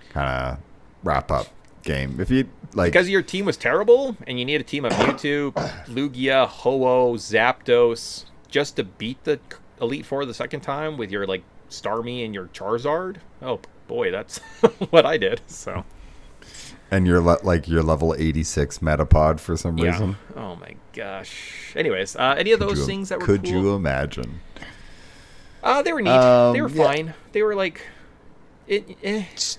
kind of wrap up game. If you like, because your team was terrible and you need a team of Mewtwo, Lugia, Ho-Oh, Zapdos just to beat the Elite Four the second time with your like Starmie and your Charizard. Oh boy, that's what I did. So, and you're like your level 86 Metapod for some reason. Oh my gosh. Anyways, any of those things that were cool? Could you imagine? They were neat. They were fine. Yeah. They were like, It's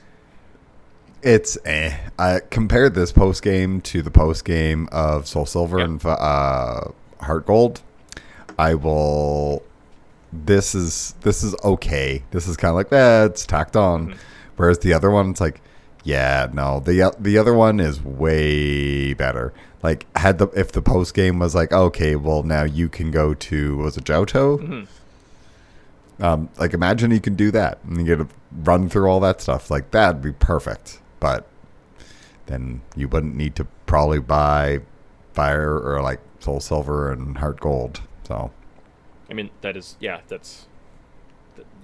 I compared this post game to the post game of Soul Silver and Heart Gold. I will. This is okay. This is kind of like it's tacked on. Mm-hmm. Whereas the other one, it's like, yeah, no. The other one is way better. Like if the post game was like, okay, well now you can go to, was it Johto? Mm-hmm. Like imagine you can do that and you get to run through all that stuff. Like that'd be perfect. But then you wouldn't need to probably buy Fire or like Soul Silver and Heart Gold. So, I mean, that's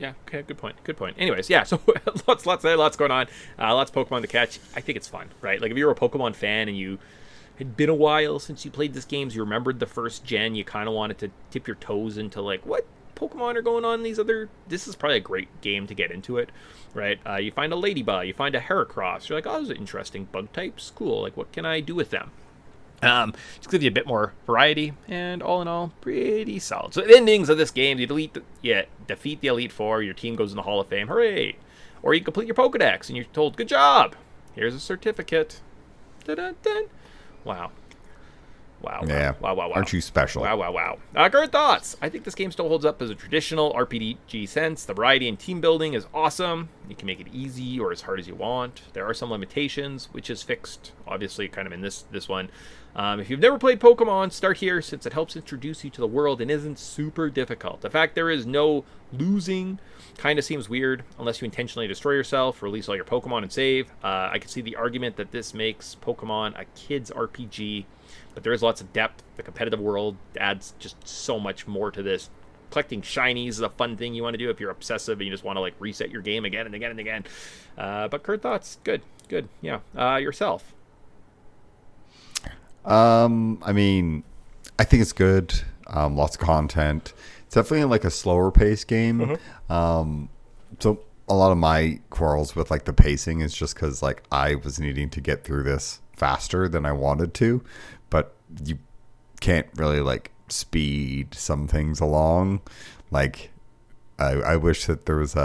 okay. Good point. Anyways, yeah. So lots going on. Lots of Pokemon to catch. I think it's fun, right? Like if you're a Pokemon fan and you had been a while since you played this game, you remembered the first gen, you kind of wanted to dip your toes into like what Pokemon are going on in these other. This is probably a great game to get into it, right? You find a Ladybug, you find a Heracross. You're like, oh, those are interesting bug types. Cool. Like, what can I do with them? Just gives you a bit more variety, and all in all, pretty solid. So the endings of this game, you defeat the Elite Four, your team goes in the Hall of Fame, hooray! Or you complete your Pokedex, and you're told, good job! Here's a certificate. Dun-dun-dun. Wow. Yeah. Wow. Aren't you special? Wow. Current thoughts. I think this game still holds up as a traditional RPG sense. The variety in team building is awesome. You can make it easy or as hard as you want. There are some limitations, which is fixed, obviously, kind of in this one. If you've never played Pokemon, start here since it helps introduce you to the world and isn't super difficult. The fact there is no losing kind of seems weird unless you intentionally destroy yourself, release all your Pokemon and save. I can see the argument that this makes Pokemon a kid's RPG, but there is lots of depth. The competitive world adds just so much more to this. Collecting shinies is a fun thing you want to do if you're obsessive and you just want to like reset your game again and again and again. But current thoughts, good. Yeah. Yourself. I mean, I think it's good. Lots of content. It's definitely like a slower paced game. Mm-hmm. So a lot of my quarrels with like the pacing is just because like I was needing to get through this faster than I wanted to, but you can't really like speed some things along. Like I wish that there was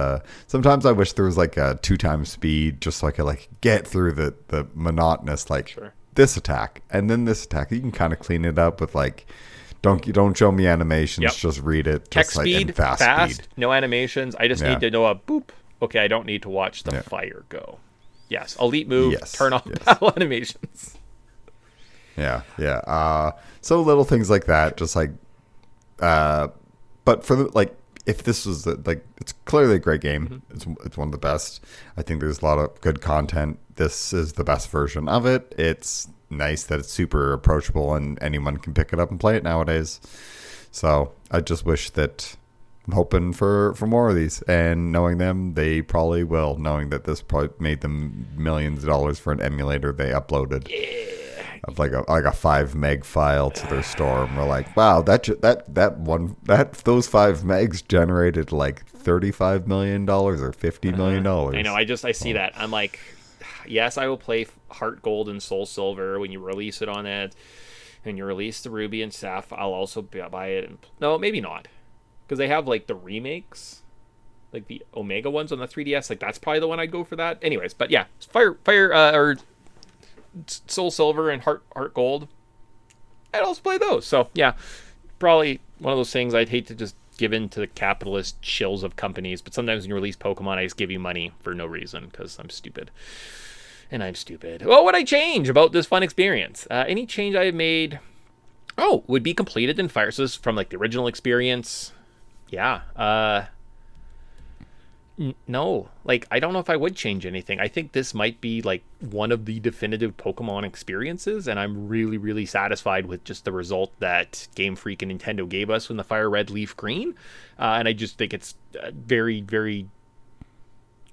sometimes I wish there was like a 2 times speed just so I could like get through the monotonous like sure. This attack and then this attack. You can kind of clean it up with like don't show me animations, yep. Just read it. Text just speed, like fast speed. No animations. I just need to know a boop. Okay, I don't need to watch the fire go. Yes, elite move, turn off battle animations. Yeah. So little things like that, just like, but for the, like, if this was it's clearly a great game. Mm-hmm. It's one of the best. I think there's a lot of good content. This is the best version of it. It's nice that it's super approachable and anyone can pick it up and play it nowadays. So I just wish that. I'm hoping for more of these, and knowing them, they probably will. Knowing that this probably made them millions of dollars for an emulator they uploaded of like a 5 meg file to their store, and we're like, wow, those 5 megs generated like $35 million or $50 million. I know. I see that. I'm like, yes, I will play Heart Gold and Soul Silver when you release it on it, and you release the Ruby and Sapphire. I'll also buy it. No, maybe not. Because they have, like, the remakes, like the Omega ones on the 3DS. Like, that's probably the one I'd go for that. Anyways, but yeah, or Soul Silver and Heart Gold. I'd also play those. So, yeah, probably one of those things I'd hate to just given to the capitalist shills of companies. But sometimes when you release Pokemon, I just give you money for no reason because I'm stupid. And I'm stupid. What would I change about this fun experience? Any change I have made, would be completed in Fire. So this is from like the original experience. Yeah. No, like, I don't know if I would change anything. I think this might be like one of the definitive Pokemon experiences, and I'm really, really satisfied with just the result that Game Freak and Nintendo gave us when the FireRed LeafGreen. And I just think it's a very, very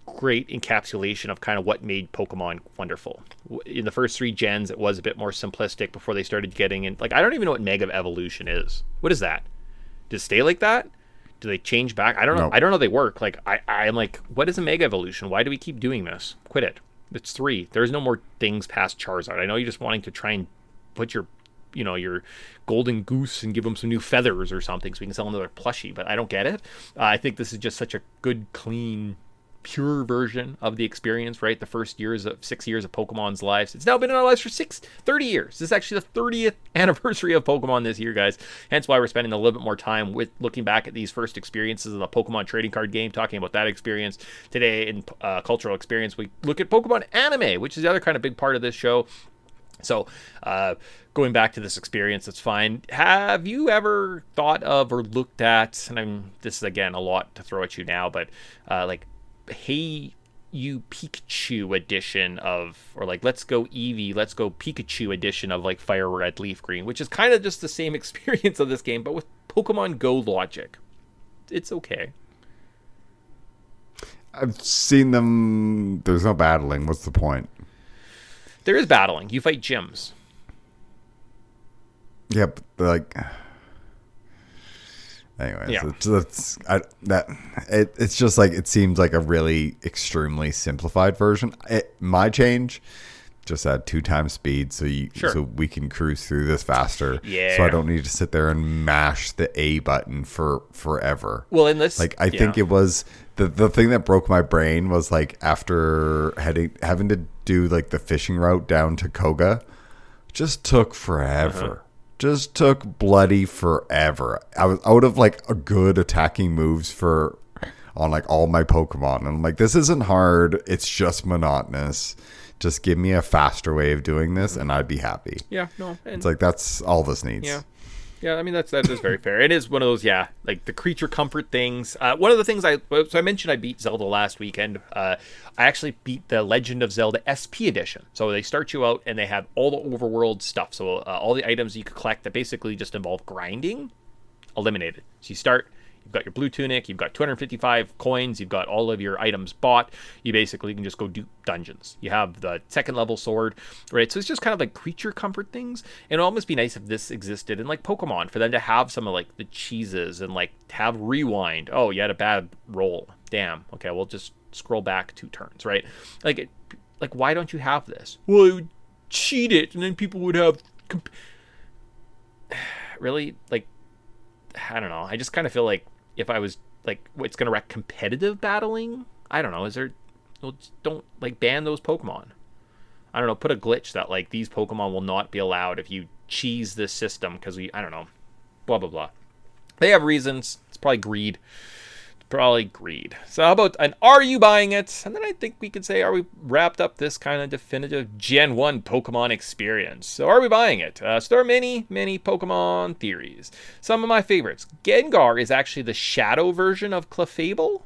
great encapsulation of kind of what made Pokemon wonderful. In the first 3 gens, it was a bit more simplistic before they started getting in. Like, I don't even know what Mega Evolution is. What is that? Does it stay like that? Do they change back? I don't know. No. I don't know they work. Like, I'm like, what is a Mega Evolution? Why do we keep doing this? Quit it. It's 3. There's no more things past Charizard. I know you're just wanting to try and put your golden goose and give them some new feathers or something so we can sell another plushie, but I don't get it. I think this is just such a good, clean, pure version of the experience, right? The first 6 years of Pokemon's lives. It's now been in our lives for 30 years. This is actually the 30th anniversary of Pokemon this year, guys. Hence why we're spending a little bit more time with looking back at these first experiences of the Pokemon trading card game, talking about that experience. Today in Cultural Experience, we look at Pokemon Anime, which is the other kind of big part of this show. So, going back to this experience, that's fine. Have you ever thought of or looked at, and this is again a lot to throw at you now, but like, Hey You Pikachu edition of, or like Let's Go Eevee, Let's Go Pikachu edition of like Fire Red Leaf Green, which is kind of just the same experience of this game, but with Pokemon Go logic. It's okay. I've seen them. There's no battling. What's the point? There is battling. You fight gyms. Yep. Like. Anyways, Yeah. It's just like, it seems like a really extremely simplified version. My change, just add 2 times speed so we can cruise through this faster. Yeah. So I don't need to sit there and mash the A button for forever. Well, in this, like, I think it was the thing that broke my brain was like having to do like the fishing route down to Koga, just took forever. Uh-huh. Just took bloody forever. I was out of like a good attacking moves on like all my Pokemon, and I'm like, this isn't hard. It's just monotonous. Just give me a faster way of doing this, and I'd be happy. Yeah, no, and it's like that's all this needs. Yeah. I mean, that is very fair. It is one of those, like the creature comfort things. One of the things I mentioned, I beat Zelda last weekend. I actually beat the Legend of Zelda SP edition. So they start you out and they have all the overworld stuff. So all the items you could collect that basically just involve grinding, eliminated. So you start. You've got your blue tunic, you've got 255 coins, you've got all of your items bought. You basically can just go do dungeons. You have the 2nd level sword, right? So it's just kind of like creature comfort things. And it would almost be nice if this existed in like Pokemon, for them to have some of like the cheeses and like have rewind. Oh, you had a bad roll. Damn. Okay, we'll just scroll back 2 turns, right? Like, why don't you have this? Well, it would cheat it, and then people would have... Really? Like, I don't know. I just kind of feel like if I was like, it's going to wreck competitive battling. I don't know. Well, don't like ban those Pokemon. I don't know. Put a glitch that like these Pokemon will not be allowed if you cheese this system because I don't know. Blah, blah, blah. They have reasons. It's probably greed. So how about an are you buying it? And then I think we could say, are we wrapped up this kind of definitive Gen 1 Pokemon experience? So are we buying it? So there are many Pokemon theories. Some of my favorites. Gengar is actually the shadow version of Clefable.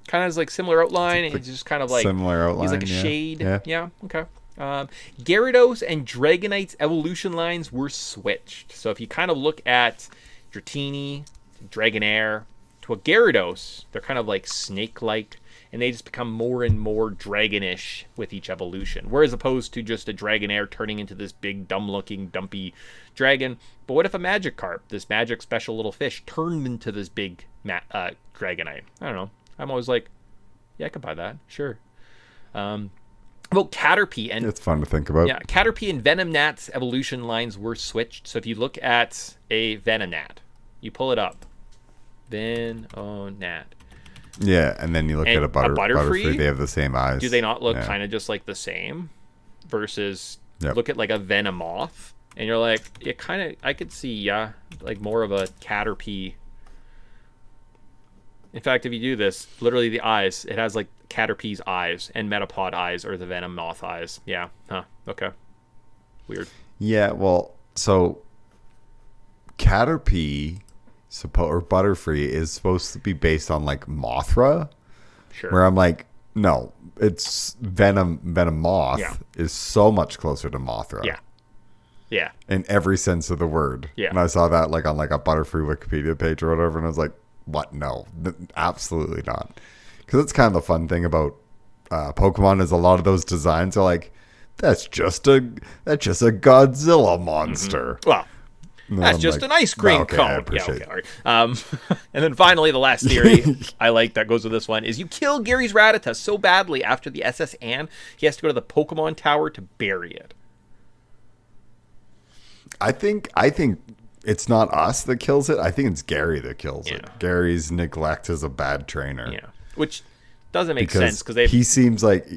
Kind of has like similar outline. And he's just kind of like similar outline. He's like a shade. Yeah, okay. Gyarados and Dragonite's evolution lines were switched. So if you kind of look at Dratini, Dragonair to a Gyarados, they're kind of like snake-like, and they just become more and more dragonish with each evolution, whereas opposed to just a Dragonair turning into this big dumb-looking dumpy dragon. But what if a Magikarp, this magic special little fish, turned into this big Dragonite? I don't know. I'm always like, yeah, I could buy that, sure. About Caterpie, and it's fun to think about. Yeah, Caterpie and Venonat's evolution lines were switched. So if you look at a Venonat, you pull it up. Venonat. Yeah, and then you look at a Butterfree. They have the same eyes. Do they not look kind of just like the same? Versus look at like a Venomoth. And you're like, it kind of, I could see, yeah, like more of a Caterpie. In fact, if you do this, literally the eyes, it has like Caterpie's eyes and Metapod eyes or the Venom Moth eyes. Yeah. Huh. Okay. Weird. Yeah, well, so Caterpie or Butterfree is supposed to be based on like Mothra, Sure. where I'm like, no, it's Venom Moth is so much closer to Mothra. Yeah. Yeah. In every sense of the word. Yeah. And I saw that like on like a Butterfree Wikipedia page or whatever, and I was like, what? No, absolutely not. Because that's kind of the fun thing about Pokemon is a lot of those designs are like, that's just a Godzilla monster. Mm-hmm. Well, that's just an ice cream cone. I appreciate all right. And then finally, the last theory I like that goes with this one is you kill Gary's Rattata so badly after the SS Anne, he has to go to the Pokemon Tower to bury it. I think it's not us that kills it. I think it's Gary that kills it. Gary's neglect as a bad trainer. Yeah, which doesn't make sense because he seems like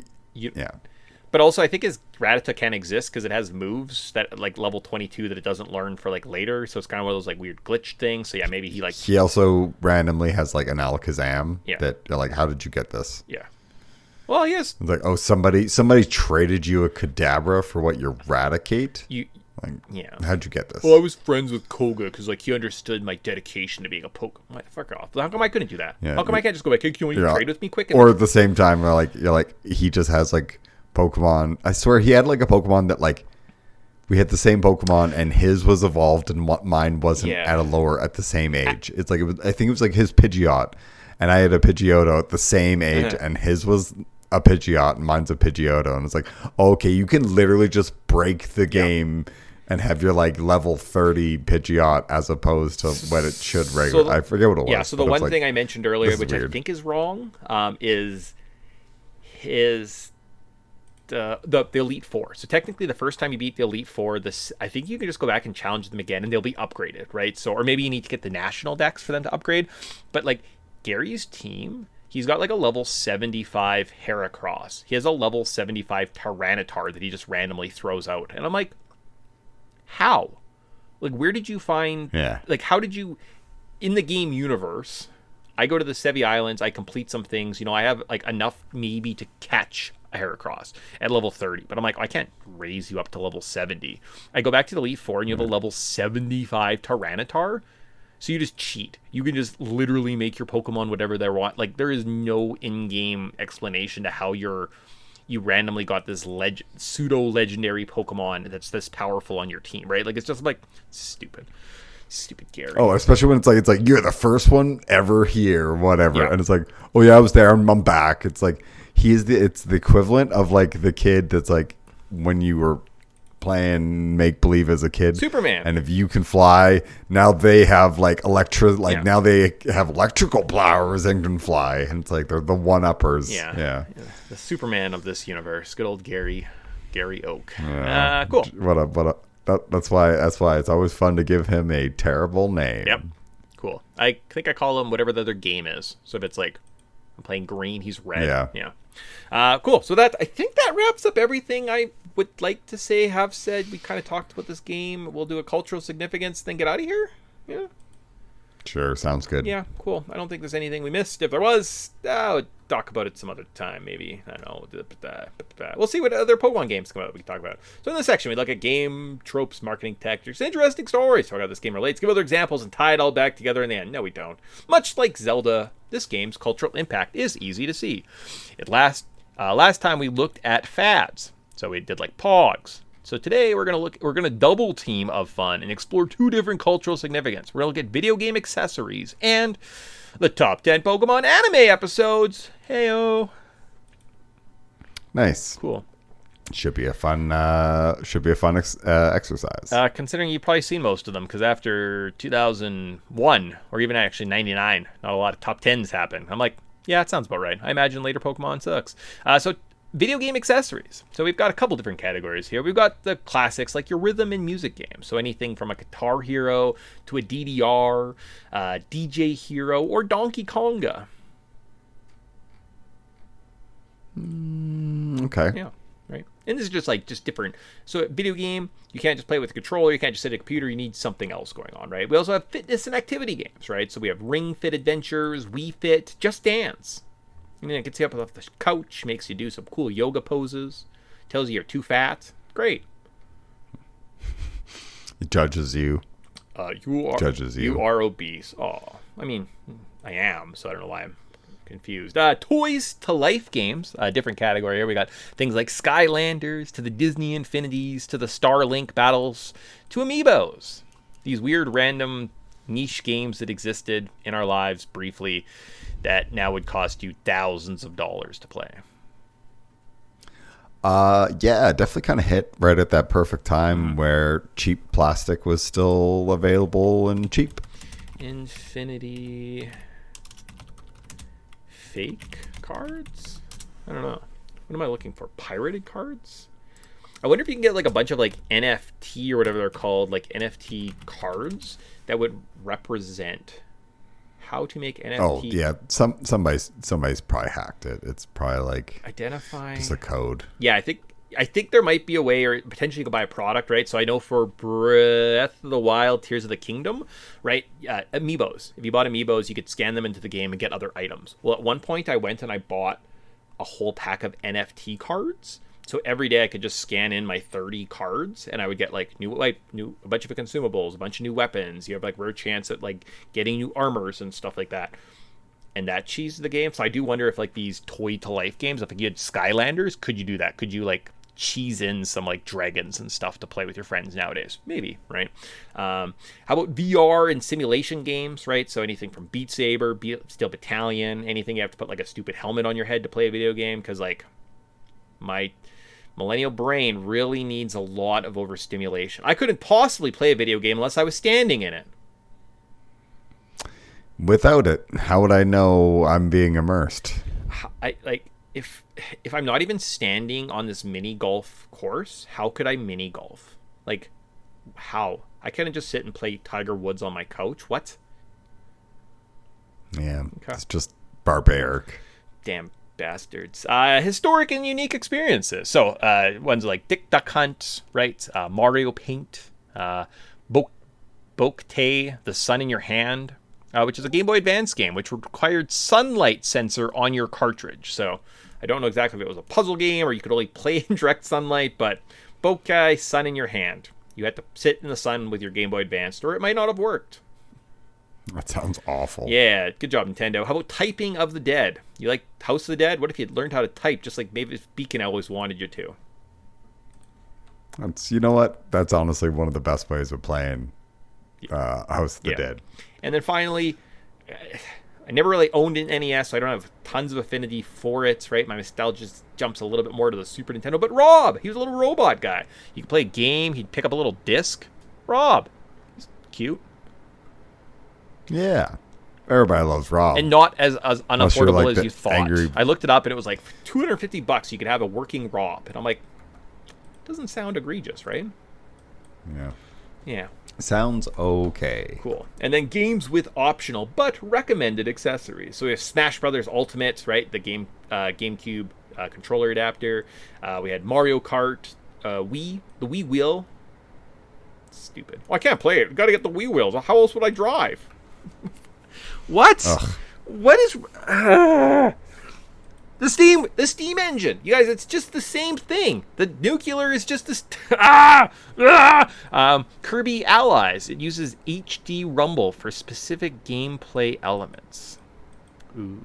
But also, I think his Rattata can exist because it has moves that like level 22 that it doesn't learn for like later. So it's kind of one of those like weird glitch things. So yeah, maybe he also randomly has like an Alakazam. Yeah. That you're like, how did you get this? Yeah. Well, yes. It's like, oh, somebody traded you a Kadabra for what, your Raticate? How'd you get this? Well, I was friends with Koga because like he understood my dedication to being a Pokemon. Fuck off. How come I couldn't do that? How come I can't just go back? Hey, can you trade with me quick? Or at the same time, you're like he just has like Pokemon. I swear he had like a Pokemon that like we had the same Pokemon and his was evolved and mine wasn't at the same age. It's like I think it was like his Pidgeot and I had a Pidgeotto at the same age and his was a Pidgeot and mine's a Pidgeotto, and it's like, okay, you can literally just break the game and have your like level 30 Pidgeot as opposed to what it should regular. I forget what it was. Yeah, so the one thing I mentioned earlier, which I think is wrong, is the Elite Four. So technically, the first time you beat the Elite Four, I think you can just go back and challenge them again, and they'll be upgraded, right? So, or maybe you need to get the national decks for them to upgrade. But like Gary's team, he's got like a level 75 Heracross. He has a level 75 Tyranitar that he just randomly throws out, and I'm like, how? Like, where did you find? Yeah. Like, how did you in the game universe? I go to the Sevi Islands. I complete some things. I have like enough maybe to catch a Heracross at level 30, but I'm like, I can't raise you up to level 70. I go back to the Elite Four, and you have a level 75 Tyranitar. So you just cheat. You can just literally make your Pokemon whatever they want. Like, there is no in-game explanation to how you randomly got this pseudo-legendary Pokemon that's this powerful on your team, right? Like, it's just like stupid Gary. Oh, especially when it's like you're the first one ever here, whatever, and it's like, oh yeah, I was there, I'm back. It's like it's the equivalent of like the kid that's like when you were playing make believe as a kid, Superman, and if you can fly, now they have like now they have electrical powers and can fly, and it's like they're the one uppers. Yeah, the Superman of this universe, good old Gary Oak. Cool. That's why it's always fun to give him a terrible name. Yep. Cool. I think I call him whatever the other game is. So if it's like I'm playing green, he's red. Yeah. Cool. So I think that wraps up everything I would like to have said. We kind of talked about this game. We'll do a cultural significance, then get out of here. Yeah. Sure, sounds good. Yeah, cool. I don't think there's anything we missed. If there was, I'll talk about it some other time, maybe. I don't know. We'll see what other Pokemon games come out we can talk about. So in this section, we look at game, tropes, marketing tactics, interesting stories, talk how this game relates, give other examples, and tie it all back together in the end. No, we don't. Much like Zelda, this game's cultural impact is easy to see. Last time we looked at fads. So we did like Pogs. So today we're gonna double team of fun and explore two different cultural significance. We're gonna look at video game accessories and the top 10 Pokemon anime episodes. Heyo. Nice. Cool. Should be a fun exercise. Considering you've probably seen most of them, because after 2001 or even actually 99, not a lot of top 10s happen. I'm like, yeah, it sounds about right. I imagine later Pokemon sucks. So video game accessories. So we've got a couple different categories here. We've got the classics like your rhythm and music games. So anything from a Guitar Hero to a DDR, DJ Hero, or Donkey Konga. Okay. Yeah. right? And this is just different. So a video game, you can't just play with a controller, you can't just sit at a computer, you need something else going on, right? We also have fitness and activity games, right? So we have Ring Fit Adventures, Wii Fit, Just Dance. It gets you up off the couch, makes you do some cool yoga poses, tells you you're too fat. Great. It judges you. You are obese. Oh, I mean, I am, so I don't know why I'm confused. Toys to life games, a different category here. We got things like Skylanders, to the Disney Infinities, to the Starlink battles, to Amiibos. These weird, random, niche games that existed in our lives briefly that now would cost you thousands of dollars to play. Yeah, definitely kind of hit right at that perfect time where cheap plastic was still available and cheap. Infinity fake cards? I don't know. What am I looking for? Pirated cards? I wonder if you can get like a bunch of like NFT or whatever they're called, like NFT cards that would represent how to make NFT. Oh yeah, somebody's probably hacked it. It's probably like identify just a code. Yeah, I think there might be a way, or potentially you could buy a product, right? So I know for Breath of the Wild, Tears of the Kingdom, right? Amiibos. If you bought Amiibos, you could scan them into the game and get other items. Well, at one point I went and I bought a whole pack of NFT cards. So every day I could just scan in my 30 cards and I would get like a bunch of consumables, a bunch of new weapons. You have like rare chance at like getting new armors and stuff like that. And that cheesed the game. So I do wonder if like these toy to life games, if like you had Skylanders, could you do that? Could you like cheese in some like dragons and stuff to play with your friends nowadays? Maybe, right? How about VR and simulation games, right? So anything from Beat Saber, Steel Battalion, anything you have to put like a stupid helmet on your head to play a video game, because like my millennial brain really needs a lot of overstimulation. I couldn't possibly play a video game unless I was standing in it. Without it, how would I know I'm being immersed? If I'm not even standing on this mini golf course, how could I mini golf? Like, how? I couldn't just sit and play Tiger Woods on my couch. What? Yeah, okay. It's just barbaric. Damn bastards. Historic and unique experiences. So ones like Dick Duck Hunt, right? Mario Paint, Bokeh, The Sun in Your Hand, which is a Game Boy Advance game, which required sunlight sensor on your cartridge. So I don't know exactly if it was a puzzle game or you could only play in direct sunlight, but Bokeh, Sun in Your Hand. You had to sit in the sun with your Game Boy Advance, or it might not have worked. That sounds awful. Yeah, good job, Nintendo. How about Typing of the Dead? You like House of the Dead? What if you learned how to type just like maybe Beacon always wanted you to? You know what? That's honestly one of the best ways of playing House of the Dead. And then finally, I never really owned an NES, so I don't have tons of affinity for it, right? My nostalgia jumps a little bit more to the Super Nintendo. But Rob, he was a little robot guy. You could play a game, he'd pick up a little disc. Rob, he's cute. Yeah. Everybody loves Rob. And not as unaffordable like as you thought. I looked it up and it was like $250 you could have a working Rob. And I'm like, doesn't sound egregious, right? Yeah. Yeah. Sounds okay. Cool. And then games with optional but recommended accessories. So we have Smash Brothers Ultimate, right? The GameCube controller adapter. We had Mario Kart, the Wii Wheel. Stupid. Well, I can't play it. Got to get the Wii wheels. How else would I drive? What? Ugh. What is the steam engine? You guys, it's just the same thing. The nuclear is just this. Kirby Allies. It uses HD rumble for specific gameplay elements. Ooh.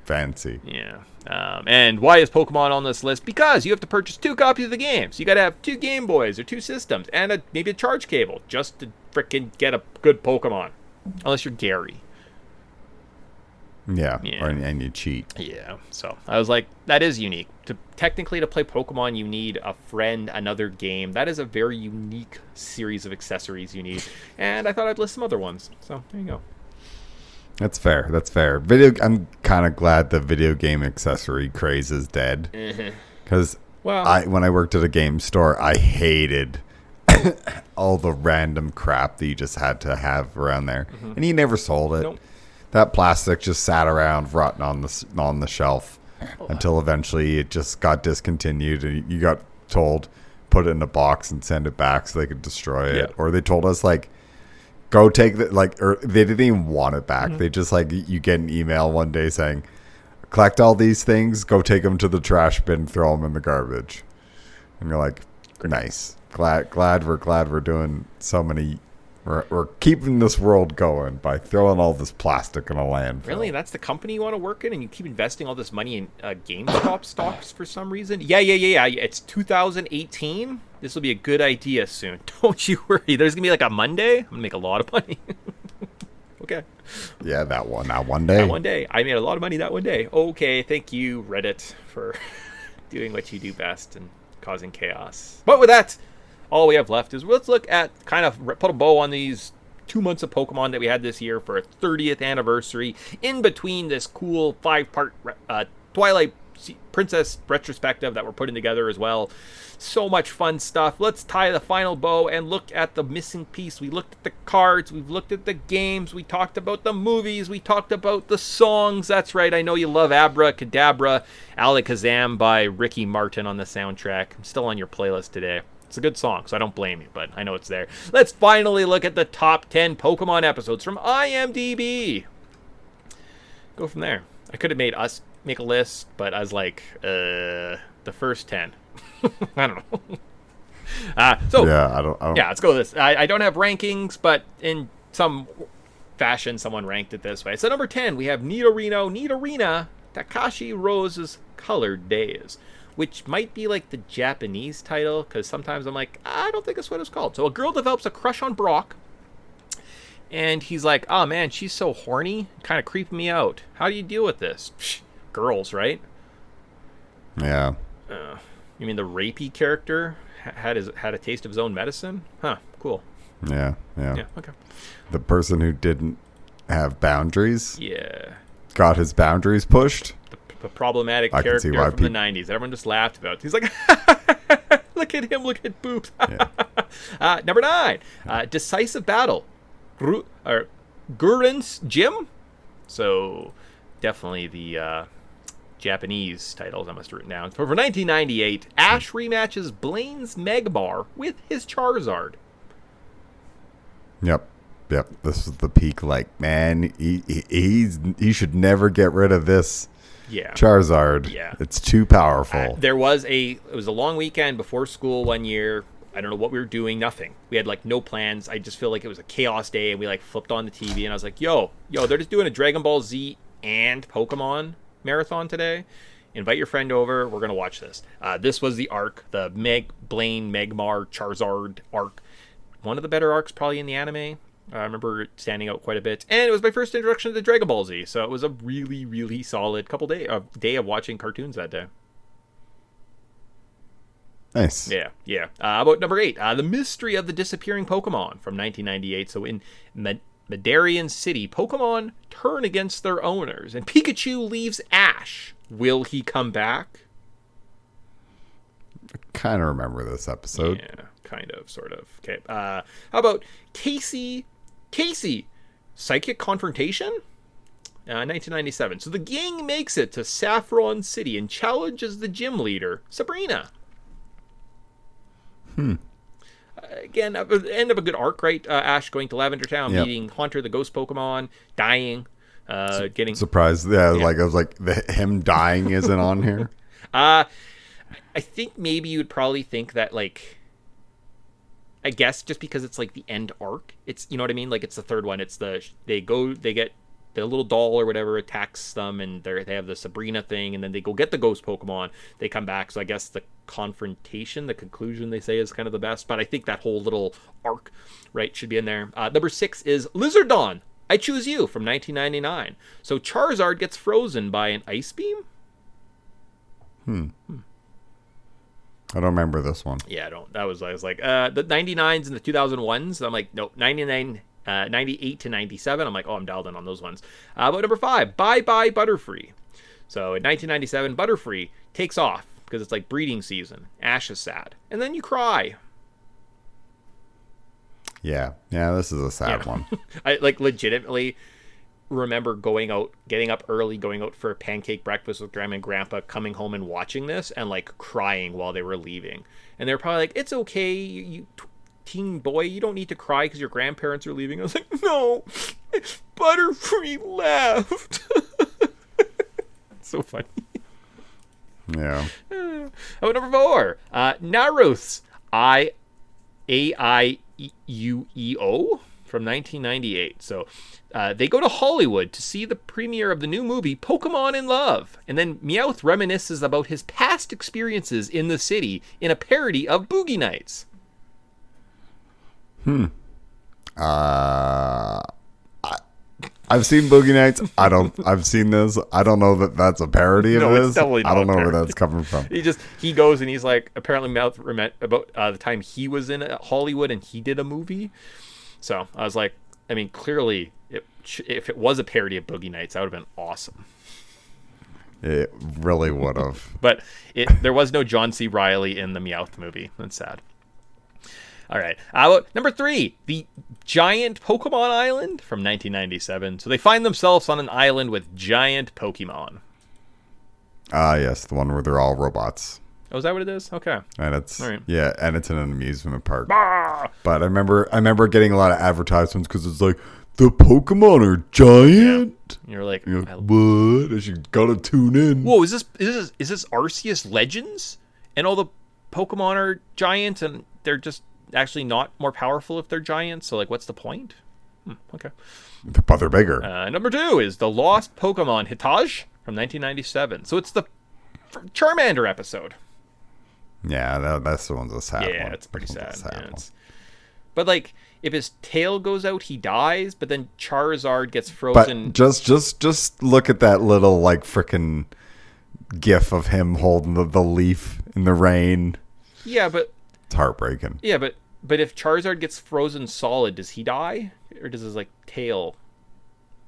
Fancy. Yeah. And why is Pokemon on this list? Because you have to purchase 2 copies of the game. So you got to have 2 Game Boys or 2 systems and maybe a charge cable just to frickin' get a good Pokemon. Unless you're Gary. Yeah. And you cheat. Yeah. So I was like, that is unique. Technically, to play Pokemon, you need a friend, another game. That is a very unique series of accessories you need. And I thought I'd list some other ones. So there you go. That's fair. I'm kind of glad the video game accessory craze is dead. Because when I worked at a game store, I hated all the random crap that you just had to have around there. And you never sold it. Nope. That plastic just sat around rotting on the shelf. until eventually it just got discontinued and you got told put it in a box and send it back so they could destroy it. Yeah. Or they told us like, go take the or they didn't even want it back. They just like, you get an email one day saying, collect all these things, go take them to the trash bin, throw them in the garbage. And you're like, nice. Glad we're doing so many. We're keeping this world going by throwing all this plastic in a landfill. Really? That's the company you want to work in, and you keep investing all this money in GameStop stocks for some reason? Yeah. It's 2018. This will be a good idea soon. Don't you worry. There's gonna be like a Monday. I'm gonna make a lot of money. Okay. Yeah, that one day. That one day. I made a lot of money that one day. Okay, thank you, Reddit, for doing what you do best and causing chaos. But with that, all we have left is let's look at kind of put a bow on these 2 months of Pokemon that we had this year for a 30th anniversary. In between this cool 5-part Twilight Princess retrospective that we're putting together as well. So much fun stuff. Let's tie the final bow and look at the missing piece. We looked at the cards. We've looked at the games. We talked about the movies. We talked about the songs. That's right. I know you love Abracadabra, Alakazam by Ricky Martin on the soundtrack. I'm still on your playlist today. It's a good song, so I don't blame you, but I know it's there. Let's finally look at the top 10 Pokemon episodes from IMDb. Go from there. I could have made us make a list, but I was like, the first 10. I don't know. I don't. Yeah, let's go with this. I don't have rankings, but in some fashion, someone ranked it this way. So number 10, we have Nidorina, Takashi Rose's Colored Days, which might be like the Japanese title, because sometimes I'm like, I don't think that's what it's called. So a girl develops a crush on Brock, and he's like, oh man, she's so horny, kind of creeping me out. How do you deal with this? Psh, girls, right? Yeah. You mean the rapey character had a taste of his own medicine? Huh, cool. Yeah, okay. The person who didn't have boundaries. Yeah. Got his boundaries pushed. The problematic I character can see why from the 90s. Everyone just laughed about it. He's like, look at him, look at boobs. Yeah. Number 9, Decisive Battle. Gurren's Gym. So definitely the Japanese titles I must have written down. For 1998, Ash rematches Blaine's Magmar with his Charizard. Yep. This is the peak. Like, man, he should never get rid of this. Yeah. Charizard. Yeah. It's too powerful. It was a long weekend before school one year. I don't know what we were doing. Nothing. We had like no plans. I just feel like it was a chaos day, and we like flipped on the TV, and I was like, yo, they're just doing a Dragon Ball Z and Pokemon marathon today. Invite your friend over. We're gonna watch this. This was the arc, the Blaine Magmar Charizard arc. One of the better arcs probably in the anime. I remember it standing out quite a bit, and it was my first introduction to Dragon Ball Z. So it was a really, really solid day of watching cartoons that day. Nice. Yeah. About number 8, The Mystery of the Disappearing Pokemon from 1998. So in Madarian City, Pokemon turn against their owners, and Pikachu leaves Ash. Will he come back? I kind of remember this episode. Yeah, kind of, sort of. Okay. How about Casey, Psychic Confrontation? 1997. So the gang makes it to Saffron City and challenges the gym leader, Sabrina. Again, end of a good arc, right? Ash going to Lavender Town, meeting Haunter, the ghost Pokemon, dying, getting surprised. Yeah, like I was like, him dying isn't on here. I think maybe you would probably think that, like, I guess just because it's like the end arc, it's, you know what I mean? Like, it's the third one. It's they get the little doll or whatever attacks them, and they have the Sabrina thing, and then they go get the ghost Pokemon. They come back, so I guess the confrontation, the conclusion they say is kind of the best. But I think that whole little arc, right, should be in there. Number 6 is Lizardon, I Choose You from 1999. So Charizard gets frozen by an ice beam. I don't remember this one. Yeah, I don't. I was like, the 99s and the 2001s. I'm like, nope, 98 to 97. I'm like, oh, I'm dialed in on those ones. But number 5, Bye Bye Butterfree. So in 1997, Butterfree takes off because it's like breeding season. Ash is sad. And then you cry. Yeah, this is a sad one. I like legitimately, remember getting up early, going out for a pancake breakfast with grandma and grandpa, coming home and watching this and like crying while they were leaving. And they're probably like, "It's okay, you teen boy, you don't need to cry because your grandparents are leaving." I was like, "No, Butterfree left." So funny. Yeah. Oh, number 4, Naruth's AIUEO from 1998. So they go to Hollywood to see the premiere of the new movie Pokemon in Love, and then Meowth reminisces about his past experiences in the city in a parody of Boogie Nights. I've seen Boogie Nights. I've seen this. I don't know that that's a parody of No, it's this. definitely not I don't know a where parody. that's coming from. He goes and he's like, apparently Meowth about the time he was in Hollywood and he did a movie. So I was like, I mean, clearly, if it was a parody of Boogie Nights, that would have been awesome. It really would have. But there was no John C. Reilly in the Meowth movie. That's sad. All right. Number 3, the Giant Pokemon Island from 1997. So they find themselves on an island with giant Pokemon. Yes, the one where they're all robots. Oh, is that what it is? Okay. And it's All right. yeah, and it's in an amusement park. Ah! But I remember getting a lot of advertisements because it's like the Pokemon are giant. You're like, You're like, what? I should gotta tune in. whoa, is this Arceus Legends? And all the Pokemon are giant and they're just actually not more powerful if they're giant, so like what's the point? Okay. But they're bigger. Number 2 is the Lost Pokemon Hitage from 1997. So it's the Charmander episode. Yeah, that's the one's a sad one. Yeah, it's pretty sad. That's a Yeah, one. but like if his tail goes out, he dies, but then Charizard gets frozen. But just look at that little like freaking gif of him holding the leaf in the rain. Yeah, but It's heartbreaking. yeah, but if Charizard gets frozen solid, does he die? Or does his like tail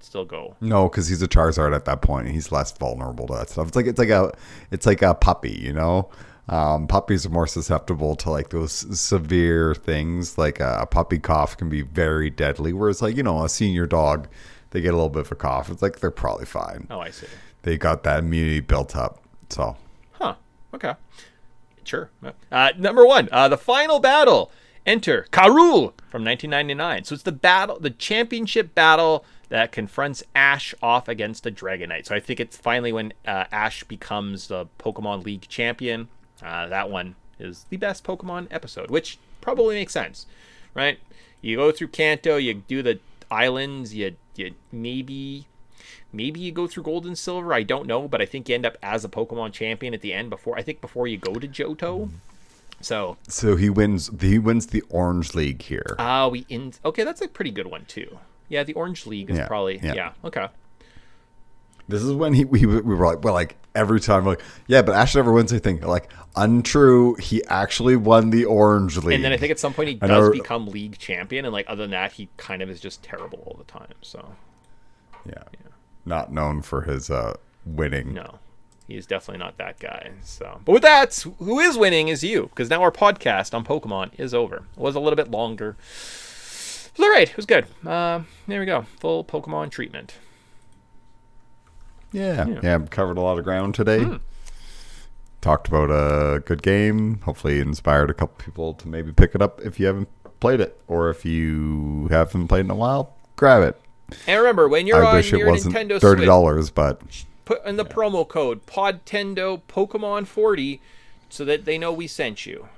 still go? No, because he's a Charizard at that point, and he's less vulnerable to that stuff. It's like a puppy, you know. Puppies are more susceptible to like those severe things. Like a puppy cough can be very deadly, whereas like a senior dog, they get a little bit of a cough. It's like they're probably fine. Oh, I see. They got that immunity built up. So, Okay. Sure. Number 1, the final battle. Enter Karul from 1999. So it's the championship battle that confronts Ash off against a Dragonite. So I think it's finally when Ash becomes the Pokemon League champion. That one is the best Pokemon episode, which probably makes sense, right? You go through Kanto, you do the islands, you maybe you go through Gold and Silver. I don't know, but I think you end up as a Pokemon champion at the end before you go to Johto. So he wins the Orange League here. okay, that's a pretty good one too. Yeah, the Orange League is probably okay. This is when we were like every time like, yeah, but Ash never wins anything. Like, untrue, he actually won the Orange League. And then I think at some point he does become league champion, and like other than that, he kind of is just terrible all the time. So yeah. Not known for his winning. No, he is definitely not that guy. So, but with that, who is winning is you, because now our podcast on Pokemon is over. It was a little bit longer. It was all right. It was good. There we go. Full Pokemon treatment. Yeah. Covered a lot of ground today. Talked about a good game. Hopefully inspired a couple people to maybe pick it up if you haven't played it, or if you haven't played in a while, grab it. And remember, when you're on your Nintendo Switch, $30, but put in the promo code Podtendo Pokemon 40 so that they know we sent you.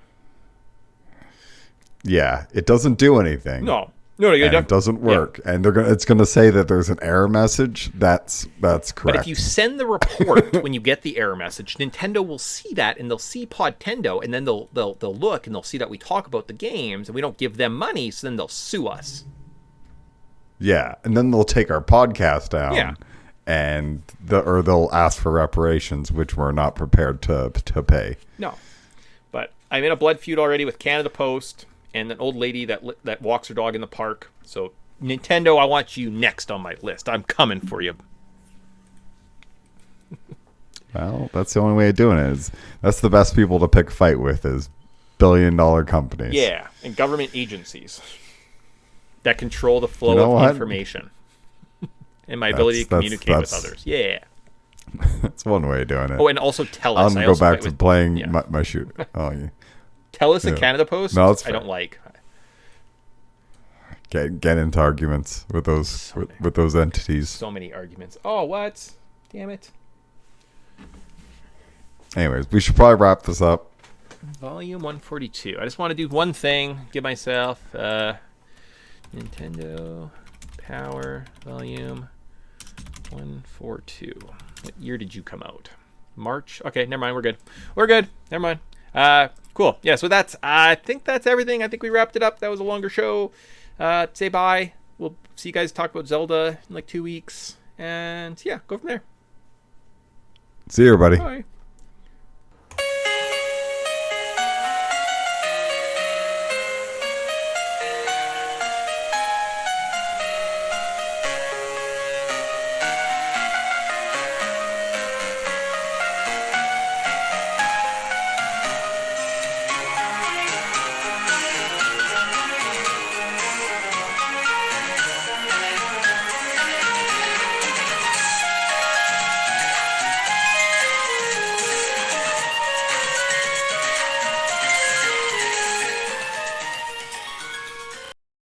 Yeah, it doesn't do anything. No, it doesn't work, and it's gonna say that there's an error message. That's correct. But if you send the report when you get the error message, Nintendo will see that, and they'll see Podtendo, and then they'll look and they'll see that we talk about the games, and we don't give them money, so then they'll sue us. Yeah, and then they'll take our podcast down. Yeah. And they'll ask for reparations, which we're not prepared to pay. No, but I'm in a blood feud already with Canada Post and an old lady that walks her dog in the park. So Nintendo, I want you next on my list. I'm coming for you. Well, that's the only way of doing it. That's the best people to pick a fight with is billion-dollar companies. Yeah, and government agencies that control the flow of information. and my ability to communicate with others. Yeah. That's one way of doing it. Oh, and also Tellus. I'm going to go back to playing my shoot. Oh, yeah. Tellus and Canada Post, no, I don't like. Get into arguments with those with those entities. So many arguments. Oh, what? Damn it. Anyways, we should probably wrap this up. Volume 142. I just want to do one thing. Give myself Nintendo Power Volume 142. What year did you come out? March? Okay, never mind. We're good. We're good. Never mind. Cool. Yeah, so I think that's everything. I think we wrapped it up. That was a longer show. Say bye. We'll see you guys talk about Zelda in like 2 weeks. And yeah, go from there. See you, everybody. Bye.